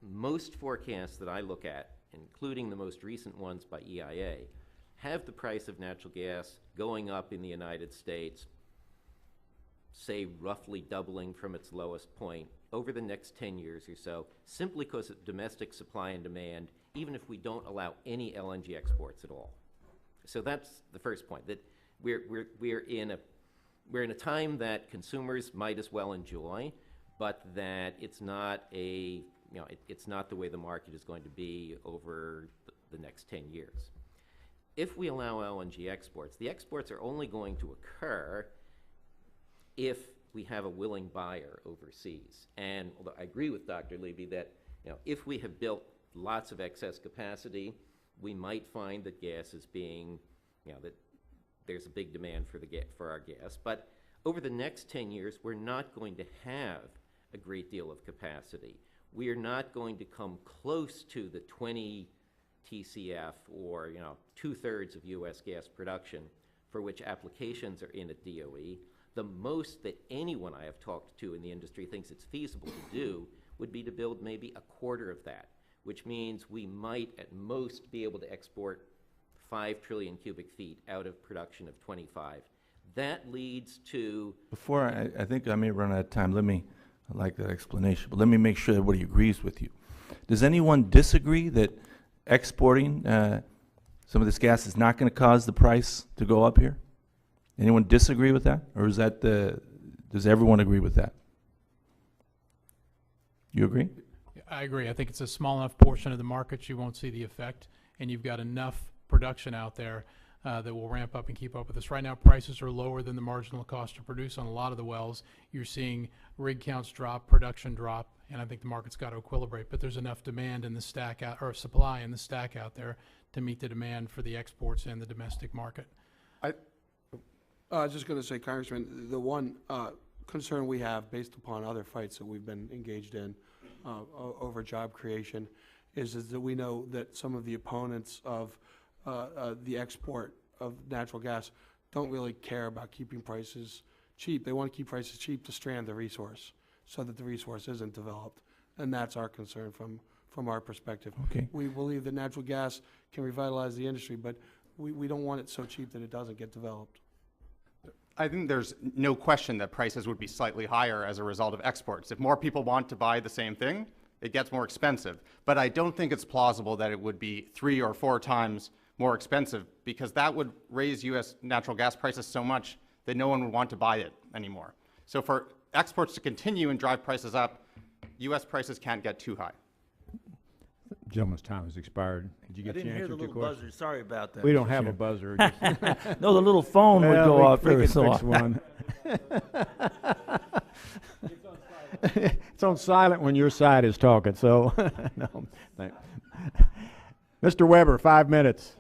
most forecasts that I look at, including the most recent ones by EIA, have the price of natural gas going up in the United States, say roughly doubling from its lowest point over the next 10 years or so, simply because of domestic supply and demand, even if we don't allow any LNG exports at all. So that's the first point, that we're in a time that consumers might as well enjoy, but that it's not it's not the way the market is going to be over the next 10 years. If we allow LNG exports, the exports are only going to occur if we have a willing buyer overseas. And although I agree with Dr. Levy that, you know, if we have built lots of excess capacity, we might find that gas is being, you know, that there's a big demand for our gas. But over the next 10 years, we're not going to have a great deal of capacity. We are not going to come close to the 20 TCF or, you know, 2/3 of U.S. gas production for which applications are in at DOE. The most that anyone I have talked to in the industry thinks it's feasible to do would be to build maybe a quarter of that, which means we might at most be able to export 5 trillion cubic feet out of production of 25. That leads to... Before, I think I may run out of time. I like that explanation, but let me make sure everybody agrees with you. Does anyone disagree that exporting some of this gas is not going to cause the price to go up here? Anyone disagree with that? Or is that does everyone agree with that? You agree? I agree. I think it's a small enough portion of the market you won't see the effect, and you've got enough production out there that will ramp up and keep up with this. Right now, prices are lower than the marginal cost to produce on a lot of the wells. You're seeing rig counts drop, production drop, and I think the market's got to equilibrate. But there's enough demand in the stack out, or supply in the stack out there to meet the demand for the exports and the domestic market. I was just going to say, Congressman, the one concern we have based upon other fights that we've been engaged in over job creation is that we know that some of the opponents of the export of natural gas don't really care about keeping prices cheap. They want to keep prices cheap to strand the resource so that the resource isn't developed. And that's our concern from our perspective. Okay. We believe that natural gas can revitalize the industry, but we don't want it so cheap that it doesn't get developed. I think there's no question that prices would be slightly higher as a result of exports. If more people want to buy the same thing, it gets more expensive. But I don't think it's plausible that it would be 3 or 4 times more expensive, because that would raise U.S. natural gas prices so much that no one would want to buy it anymore. So for exports to continue and drive prices up, U.S. prices can't get too high. Gentleman's time has expired. Did you I get didn't your hear answer the to your little question? buzzer. Sorry about that. We don't Mr. have a Chairman. buzzer. Just- No, the little phone would Well, go off we every could so fix often. one. It's on silent when your side is talking, so, no. Mr. Weber, 5 minutes.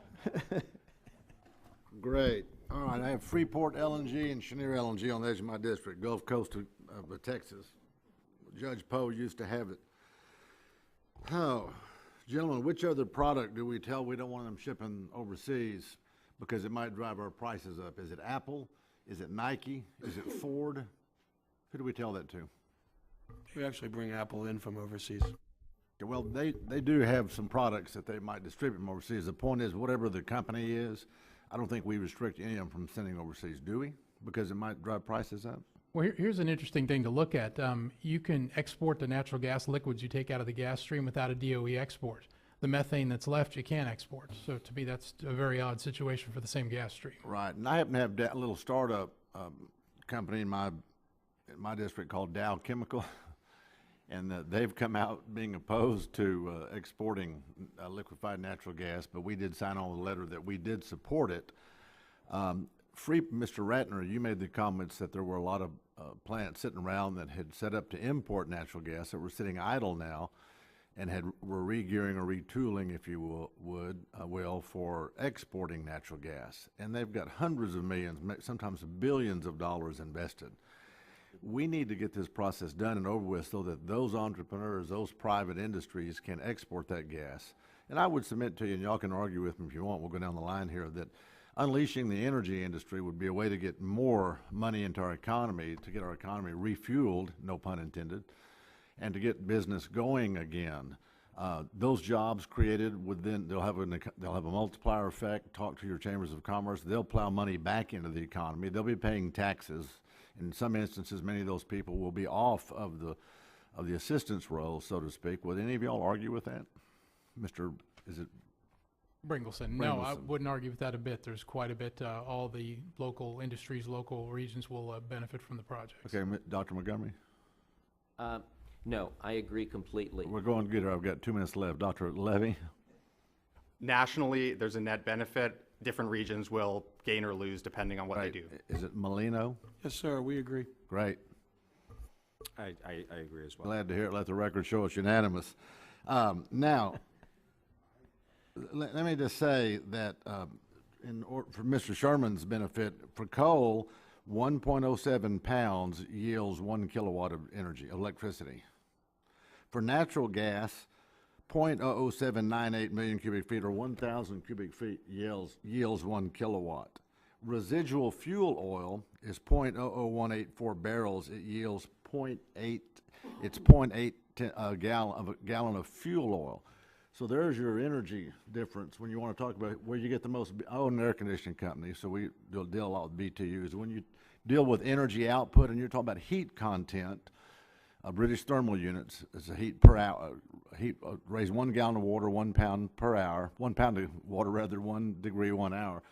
Great. All right, I have Freeport LNG and Cheniere LNG on the edge of my district, Gulf Coast of Texas. Judge Poe used to have it. Oh, gentlemen, which other product do we tell we don't want them shipping overseas because it might drive our prices up? Is it Apple? Is it Nike? Is it Ford? Who do we tell that to? We actually bring Apple in from overseas. Okay, well, they do have some products that they might distribute from overseas. The point is, whatever the company is, I don't think we restrict any of them from sending overseas, do we? Because it might drive prices up? Well, here's an interesting thing to look at. You can export the natural gas liquids you take out of the gas stream without a DOE export. The methane that's left, you can't export. So to me, that's a very odd situation for the same gas stream. Right, and I happen to have a little startup company in my district called Dow Chemical, and they've come out being opposed to exporting liquefied natural gas, but we did sign on a letter that we did support it. Mr. Ratner, you made the comments that there were a lot of plants sitting around that had set up to import natural gas that were sitting idle now and were re-gearing or retooling, if you will, for exporting natural gas. And they've got hundreds of millions, sometimes billions of dollars invested. We need to get this process done and over with so that those entrepreneurs, those private industries can export that gas. And I would submit to you, and y'all can argue with me if you want, we'll go down the line here, that unleashing the energy industry would be a way to get more money into our economy, to get our economy refueled, no pun intended, and to get business going again. Those jobs created would then, they'll have a multiplier effect. Talk to your chambers of commerce. They'll plow money back into the economy. They'll be paying taxes. In some instances, many of those people will be off of the assistance roll, so to speak. Would any of y'all argue with that? Is it Bringleson. No, I Bringleson. wouldn't argue with that a bit. There's quite a bit. All the local industries, local regions will benefit from the project. okay, Dr. Montgomery? No, I agree completely. We're going to get her. I've got 2 minutes left. Dr. Levy? Nationally, there's a net benefit. Different regions will gain or lose depending on what they do. Is it Molino? Yes, sir, we agree. Great. I agree as well. Glad to hear it. Let the record show it's unanimous. Now, let me just say that for Mr. Sherman's benefit, for coal, 1.07 pounds yields 1 kilowatt of energy, electricity. For natural gas, 0.00798 million cubic feet or 1,000 cubic feet yields 1 kilowatt. Residual fuel oil is 0.00184 barrels. It yields 0.8. It's 0.8 gallon of fuel oil. So there's your energy difference when you want to talk about where you get the most. I own an air conditioning company, so we deal a lot with BTUs. When you deal with energy output and you're talking about heat content, British thermal units is a heat per hour. Raise 1 gallon of water, 1 pound per hour. 1 pound of water, rather, 1 degree, 1 hour.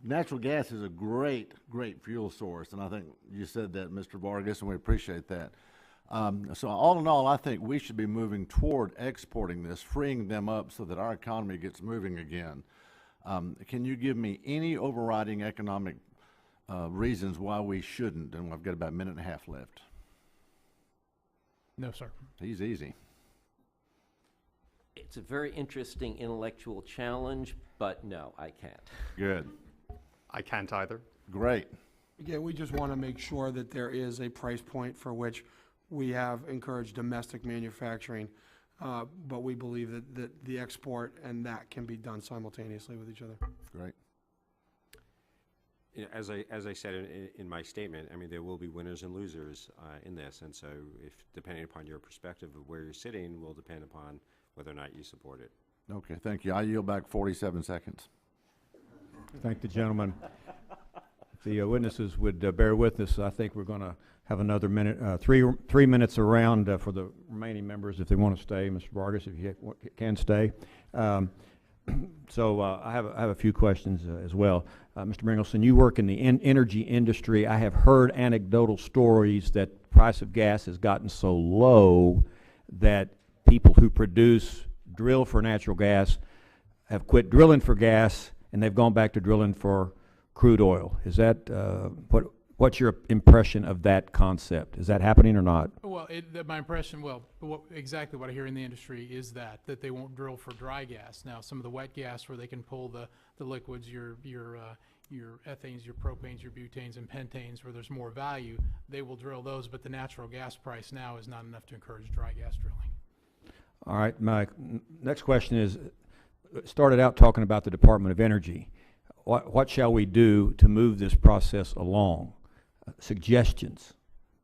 Natural gas is a great fuel source, and I think you said that, Mr. Vargas, and we appreciate that. So all in all, I think we should be moving toward exporting this, freeing them up so that our economy gets moving again. Can you give me any overriding economic reasons why we shouldn't? And I've got about a minute and a half left. No, sir. He's easy. It's a very interesting intellectual challenge, but no, I can't. Good. I can't either. Great. Again, we just want to make sure that there is a price point for which we have encouraged domestic manufacturing but we believe that the export and that can be done simultaneously with each other. Great. Yeah, as I said in my statement, I mean, there will be winners and losers in this, and so if, depending upon your perspective of where you're sitting, will depend upon whether or not you support it. Okay, thank you. I yield back 47 seconds. Thank the gentleman. If the witnesses would bear with us, I think we're going to have another minute, three minutes around for the remaining members if they want to stay. Mr. Vargas, if you can stay. So I have a few questions as well. Mr. Mingleson, you work in the energy industry. I have heard anecdotal stories that the price of gas has gotten so low that people who drill for natural gas have quit drilling for gas and they've gone back to drilling for crude oil. Is that what's your impression of that concept? Is that happening or not? Well, my impression, exactly what I hear in the industry is that they won't drill for dry gas. Now, some of the wet gas where they can pull the liquids, your ethanes, your propanes, your butanes, and pentanes, where there's more value, they will drill those. But the natural gas price now is not enough to encourage dry gas drilling. All right, my next question is, started out talking about the Department of Energy. What shall we do to move this process along? Suggestions?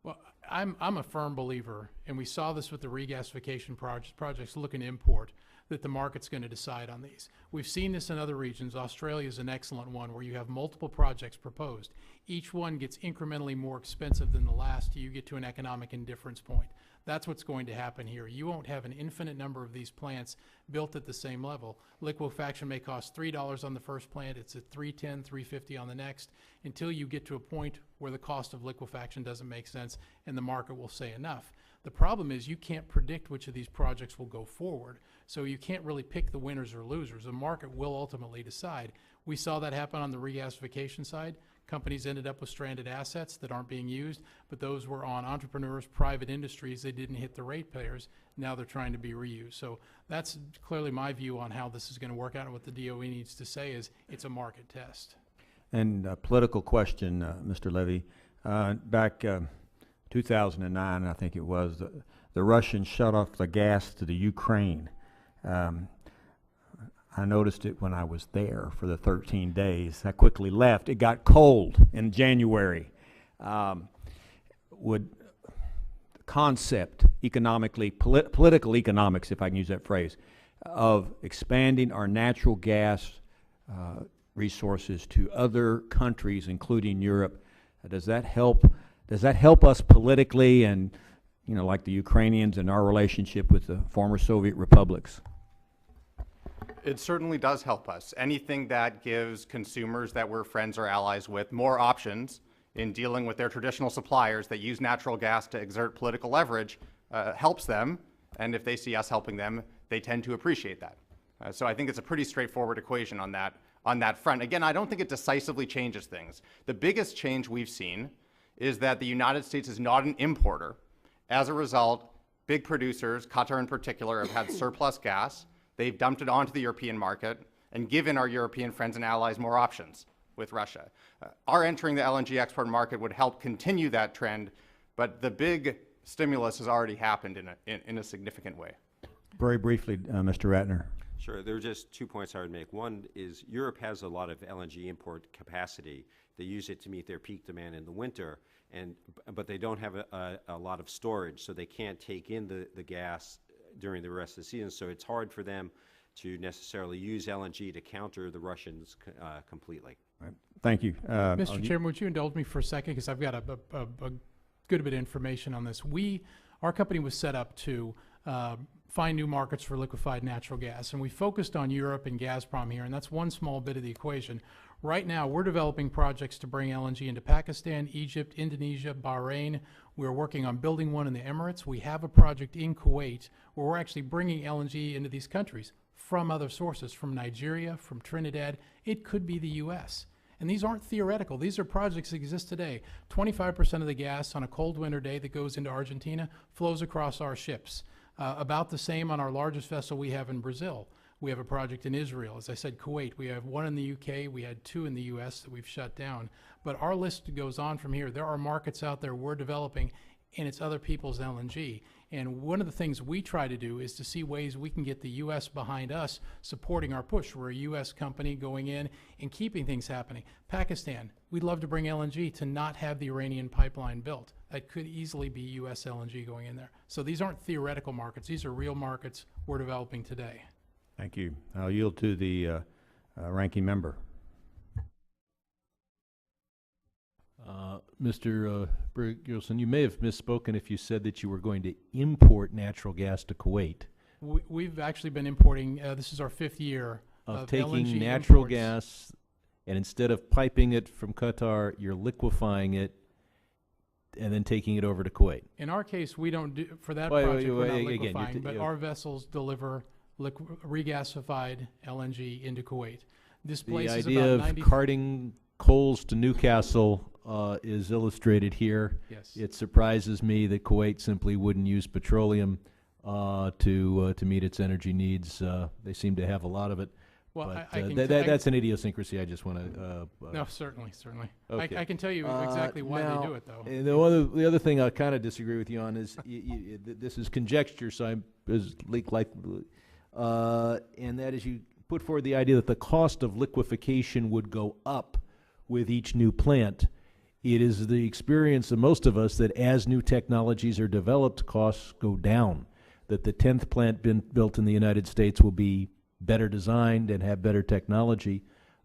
Well, I'm a firm believer, and we saw this with the regasification projects looking to import, that the market's going to decide on these. We've seen this in other regions. Australia is an excellent one where you have multiple projects proposed. Each one gets incrementally more expensive than the last. You get to an economic indifference point. That's what's going to happen here. You won't have an infinite number of these plants built at the same level. Liquefaction may cost $3 on the first plant. It's at $3.10, $3.50 on the next, until you get to a point where the cost of liquefaction doesn't make sense and the market will say enough. The problem is you can't predict which of these projects will go forward, so you can't really pick the winners or losers. The market will ultimately decide. We saw that happen on the regasification side. Companies ended up with stranded assets that aren't being used, but those were on entrepreneurs, private industries. They didn't hit the ratepayers. Now they're trying to be reused. So that's clearly my view on how this is going to work out, and what the DOE needs to say is it's a market test. And a political question, Mr. Levy. Back 2009, I think it was, the Russians shut off the gas to the Ukraine. I noticed it when I was there for the 13 days. I quickly left. It got cold in January. Would the concept economically, political economics, if I can use that phrase, of expanding our natural gas resources to other countries, including Europe, does that help us politically, and like the Ukrainians and our relationship with the former Soviet republics? It certainly does help us. Anything that gives consumers that we're friends or allies with more options in dealing with their traditional suppliers that use natural gas to exert political leverage helps them, and if they see us helping them, they tend to appreciate that. So I think it's a pretty straightforward equation on that front. Again, I don't think it decisively changes things. The biggest change we've seen is that the United States is not an importer. As a result, big producers, Qatar in particular, have had surplus gas. They've dumped it onto the European market and given our European friends and allies more options with Russia. Our entering the LNG export market would help continue that trend, but the big stimulus has already happened in a significant way. Very briefly, Mr. Ratner. Sure. There are just 2 points I would make. One is Europe has a lot of LNG import capacity. They use it to meet their peak demand in the winter, but they don't have a lot of storage, so they can't take in the gas during the rest of the season. So it's hard for them to necessarily use LNG to counter the Russians completely. Right. Thank you. Mr. Chairman, would you indulge me for a second, because I've got a good bit of information on this. Our company was set up to find new markets for liquefied natural gas, and we focused on Europe and Gazprom here, and that's one small bit of the equation. Right now, we're developing projects to bring LNG into Pakistan, Egypt, Indonesia, Bahrain. We're working on building one in the Emirates. We have a project in Kuwait where we're actually bringing LNG into these countries from other sources, from Nigeria, from Trinidad. It could be the U.S. And these aren't theoretical. These are projects that exist today. 25% of the gas on a cold winter day that goes into Argentina flows across our ships. About the same on our largest vessel we have in Brazil. We have a project in Israel. As I said, Kuwait. We have one in the UK. We had 2 in the US that we've shut down. But our list goes on from here. There are markets out there we're developing and it's other people's LNG. And one of the things we try to do is to see ways we can get the U.S. behind us supporting our push. We're a U.S. company going in and keeping things happening. Pakistan, we'd love to bring LNG to not have the Iranian pipeline built. That could easily be U.S. LNG going in there. So these aren't theoretical markets. These are real markets we're developing today. Thank you. I'll yield to the ranking member. Mr. Bergelson, you may have misspoken if you said that you were going to import natural gas to Kuwait. We've actually been importing, this is our 5th year Of of taking LNG natural imports. gas, and instead of piping it from Qatar, you're liquefying it and then taking it over to Kuwait. In our case, we don't do, for that Wait, project, we're not again, you're liquefying, but you- our vessels deliver regasified LNG into Kuwait. This place The is idea about of 90. carting coals to Newcastle is illustrated here. Yes. It surprises me that Kuwait simply wouldn't use petroleum to meet its energy needs. They seem to have a lot of it. Well, But I can that's an idiosyncracy. I just want to. No, certainly. Okay. I can tell you exactly why now, they do it, though. The other thing I kind of disagree with you on is this is conjecture, so I'm and that is you put forward the idea that the cost of liquefaction would go up with each new plant. It is the experience of most of us that as new technologies are developed, costs go down. That the 10th plant built in the United States will be better designed and have better technology.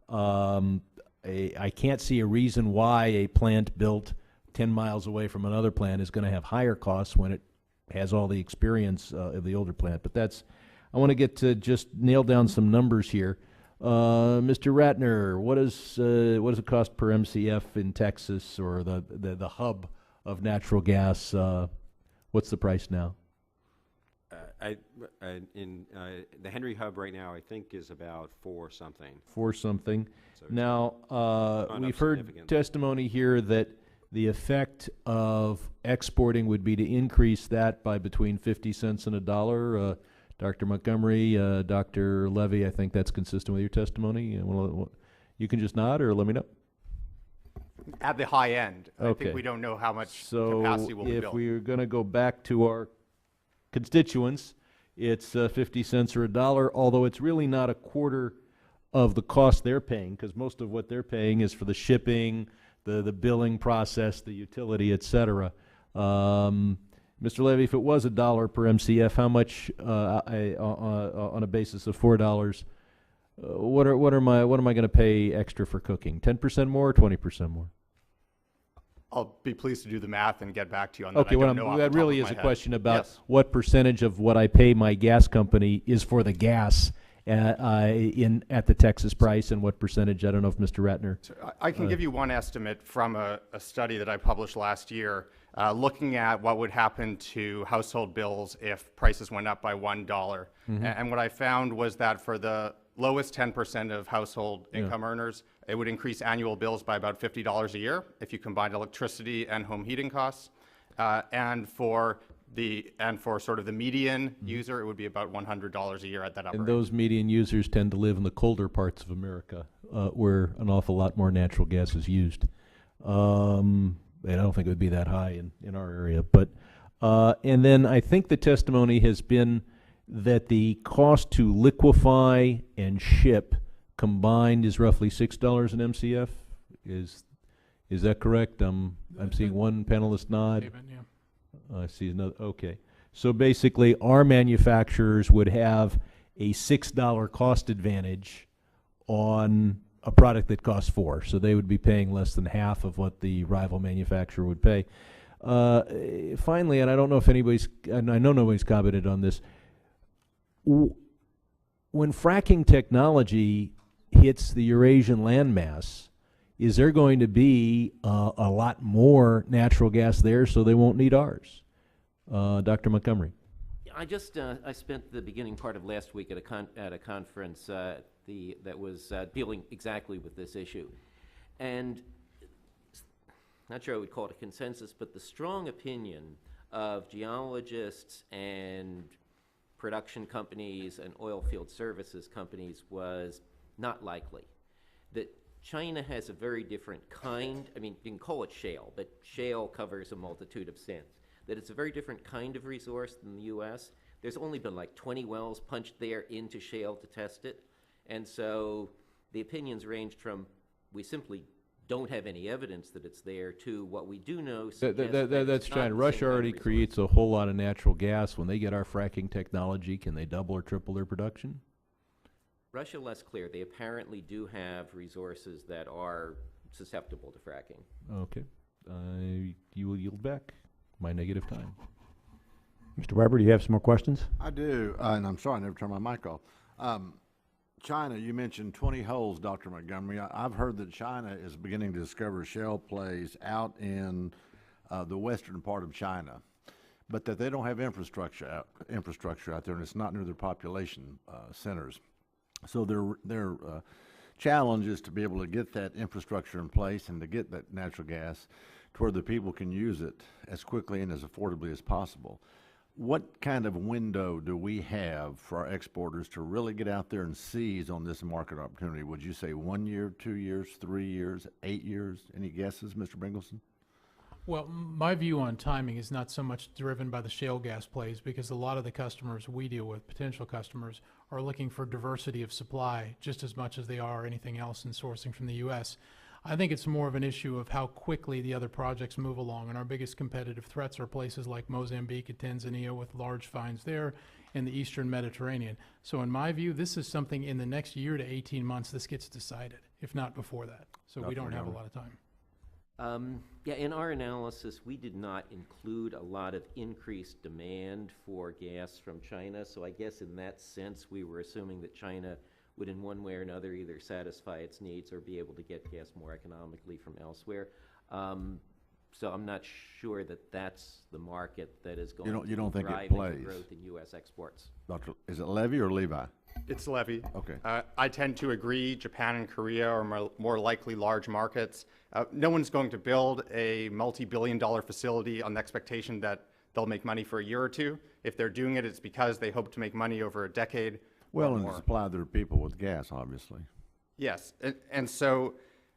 I can't see a reason why a plant built 10 miles away from another plant is going to have higher costs when it has all the experience of the older plant. But that's, I want to get to just nail down some numbers here. Mr. Ratner, what does it cost per MCF in Texas, or the hub of natural gas? What's the price now? The Henry Hub right now, I think, is about 4 something. For something. So it's Now, gone up we've heard significantly. testimony here that the effect of exporting would be to increase that by between 50 cents and $1. Dr. Montgomery, Dr. Levy, I think that's consistent with your testimony. You can just nod or let me know. At the high end, I Okay. think we don't know how much So capacity will be if built. we're going to go back to our constituents, it's 50 cents or $1, although it's really not a quarter of the cost they're paying, because most of what they're paying is for the shipping, the billing process, the utility, et cetera. Mr. Levy, if it was $1 per MCF, how much on a basis of $4? What am I going to pay extra for cooking? 10% more or 20% more? I'll be pleased to do the math and get back to you on that. Okay, I don't know off the that top really of is my a head. question about Yes. what percentage of what I pay my gas company is for the gas at the Texas price, and what percentage, I don't know if Mr. Ratner. So I can give you one estimate from a study that I published last year, looking at what would happen to household bills if prices went up by $1. And what I found was that for the lowest 10% of household income earners, it would increase annual bills by about $50 a year if you combined electricity and home heating costs. And for sort of the median user, it would be about $100 a year at that upper And end. those median users tend to live in the colder parts of America, where an awful lot more natural gas is used. And I don't think it would be that high in our area. But and then I think the testimony has been that the cost to liquefy and ship combined is roughly $6 an MCF. Is that correct? I'm seeing one panelist nod. David, yeah. I see another. Okay. So basically, our manufacturers would have a $6 cost advantage on a product that costs $4. So they would be paying less than half of what the rival manufacturer would pay. Finally, and I don't know if and I know nobody's commented on this, when fracking technology hits the Eurasian landmass, is there going to be a lot more natural gas there, so they won't need ours? Dr. Montgomery. I spent the beginning part of last week at a conference that was dealing exactly with this issue, and not sure I would call it a consensus, but the strong opinion of geologists and production companies and oil field services companies was not likely. That China has a very different kind, I mean, you can call it shale, but shale covers a multitude of sins. that it's a very different kind of resource than the U.S. There's only been like 20 wells punched there into shale to test it. And so the opinions ranged from we simply don't have any evidence that it's there to what we do know suggests that That's it's not China. the Russia same kind of already resource. creates a whole lot of natural gas. When they get our fracking technology, can they double or triple their production? Russia, less clear. They apparently do have resources that are susceptible to fracking. Okay. You will yield back my negative time. Mr. Weber, do you have some more questions? I do, and I'm sorry, I never turned my mic off. China, you mentioned 20 holes, Dr. Montgomery. I've heard that China is beginning to discover shale plays out in the western part of China, but that they don't have infrastructure out there, and it's not near their population centers. So their challenge is to be able to get that infrastructure in place and to get that natural gas to where the people can use it as quickly and as affordably as possible. What kind of window do we have for our exporters to really get out there and seize on this market opportunity? Would you say 1 year, 2 years, 3 years, 8 years? Any guesses, Mr. Bringleson? Well, my view on timing is not so much driven by the shale gas plays, because a lot of the customers we deal with, potential customers, are looking for diversity of supply just as much as they are anything else in sourcing from the U.S. I think it's more of an issue of how quickly the other projects move along, and our biggest competitive threats are places like Mozambique and Tanzania with large finds there, and the Eastern Mediterranean. So in my view, this is something in the next year to 18 months this gets decided, if not before that. So we don't have a lot of time. Yeah, in our analysis, we did not include a lot of increased demand for gas from China. So I guess in that sense, we were assuming that China would in one way or another either satisfy its needs or be able to get gas more economically from elsewhere. So I'm not sure that that's the market that is going You don't to think it drive the plays? growth in U.S. exports. Doctor, is it Levy or Levi? It's Levy. Okay. I tend to agree. Japan and Korea are more likely large markets. No one's going to build a multi-billion-dollar facility on the expectation that they'll make money for a year or two. If they're doing it, it's because they hope to make money over a decade. Well, or and more. to supply their people with gas, obviously. Yes, and so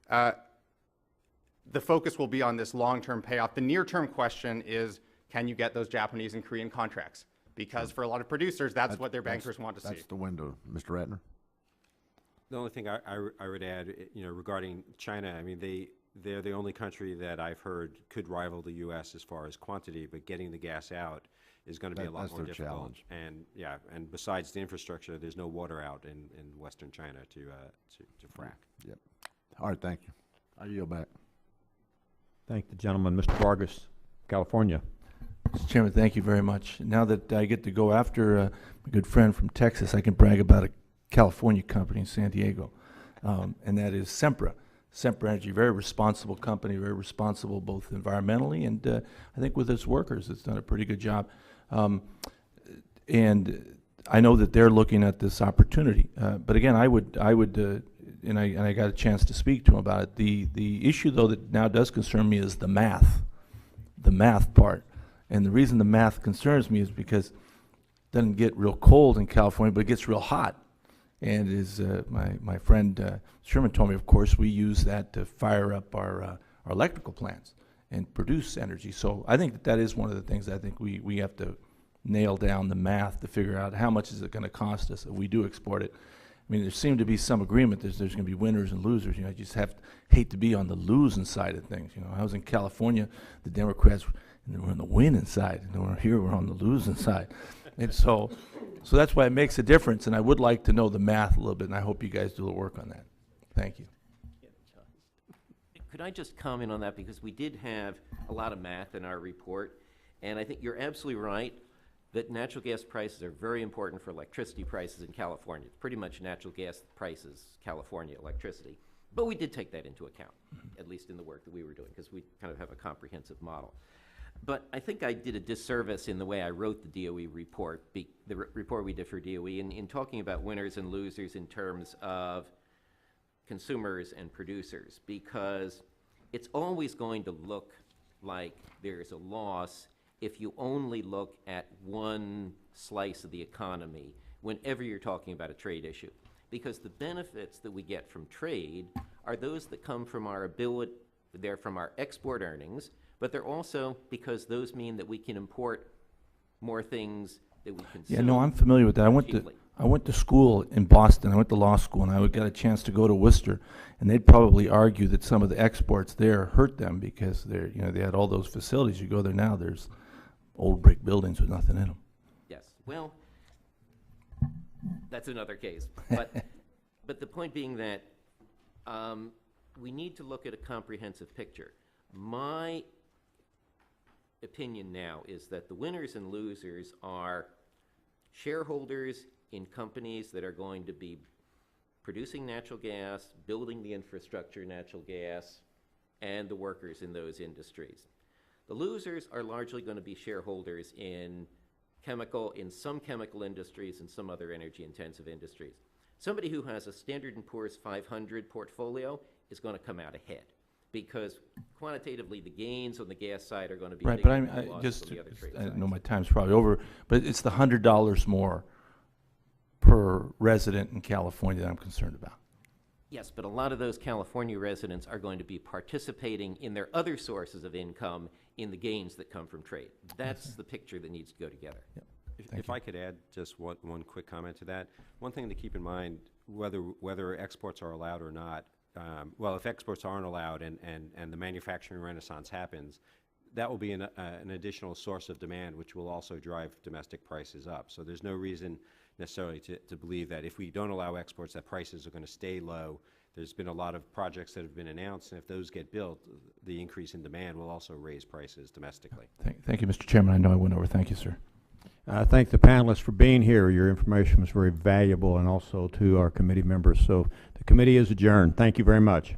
the focus will be on this long-term payoff. The near-term question is, can you get those Japanese and Korean contracts? Because for a lot of producers, that's what their bankers want to see. That's the window. Mr. Ratner? The only thing I would add, regarding China, I mean, they're the only country that I've heard could rival the U.S. as far as quantity, but getting the gas out is going to be a lot That's more their difficult. challenge. And besides the infrastructure, there's no water out in Western China to frack. Yep. All right, thank you. I yield back. Thank the gentleman. Mr. Vargas, California. Mr. Chairman, thank you very much. Now that I get to go after my good friend from Texas, I can brag about a California company in San Diego, and that is Sempra. Sempra Energy, very responsible company, very responsible both environmentally and I think with its workers. It's done a pretty good job. And I know that they're looking at this opportunity. But again, I would, and I got a chance to speak to him about it. The issue, though, that now does concern me is the math part. And the reason the math concerns me is because it doesn't get real cold in California, but it gets real hot. And as my friend Sherman told me, of course, we use that to fire up our electrical plants and produce energy. So I think that is one of the things I think we have to nail down the math to figure out how much is it going to cost us if we do export it. I mean, there seemed to be some agreement there's going to be winners and losers. I just hate to be on the losing side of things. I was in California, the Democrats, and they were on the winning side, and we're here, we're on the losing side. And so that's why it makes a difference, and I would like to know the math a little bit, and I hope you guys do the work on that. Thank you. Could I just comment on that, because we did have a lot of math in our report, and I think you're absolutely right that natural gas prices are very important for electricity prices in California. It's pretty much natural gas prices, California electricity. But we did take that into account, at least in the work that we were doing, because we kind of have a comprehensive model. But I think I did a disservice in the way I wrote the DOE report, the report we did for DOE, in talking about winners and losers in terms of consumers and producers, because it's always going to look like there's a loss if you only look at one slice of the economy whenever you're talking about a trade issue. Because the benefits that we get from trade are those that come from our ability, they're from our export earnings, but they're also because those mean that we can import more things that we consume. Yeah, no, I'm familiar with that. cheaply. I went to school in Boston. I went to law school, and I got a chance to go to Worcester, and they'd probably argue that some of the exports there hurt them because they're, you know, they had all those facilities. You go there now, there's old brick buildings with nothing in them. Yes, well, that's another case. But the point being that we need to look at a comprehensive picture. My opinion now is that the winners and losers are shareholders in companies that are going to be producing natural gas, building the infrastructure natural gas, and the workers in those industries. The losers are largely going to be shareholders in some chemical industries and some other energy-intensive industries. Somebody who has a Standard & Poor's 500 portfolio is going to come out ahead because quantitatively the gains on the gas side are going to be Right, bigger but than I the losses just, on the other trade I sides. know my time's probably over, but it's the $100 more per resident in California that I'm concerned about. Yes, but a lot of those California residents are going to be participating in their other sources of income in the gains that come from trade. That's the picture that needs to go together. If I could add just one quick comment to that, one thing to keep in mind, whether exports are allowed or not, well, if exports aren't allowed and the manufacturing renaissance happens, that will be an additional source of demand, which will also drive domestic prices up. So there's no reason necessarily to believe that if we don't allow exports, that prices are going to stay low. There's been a lot of projects that have been announced, and if those get built, the increase in demand will also raise prices domestically. Thank you, Mr. Chairman. I know I went over. Thank you, sir. I thank the panelists for being here. Your information was very valuable, and also to our committee members. So the committee is adjourned. Thank you very much.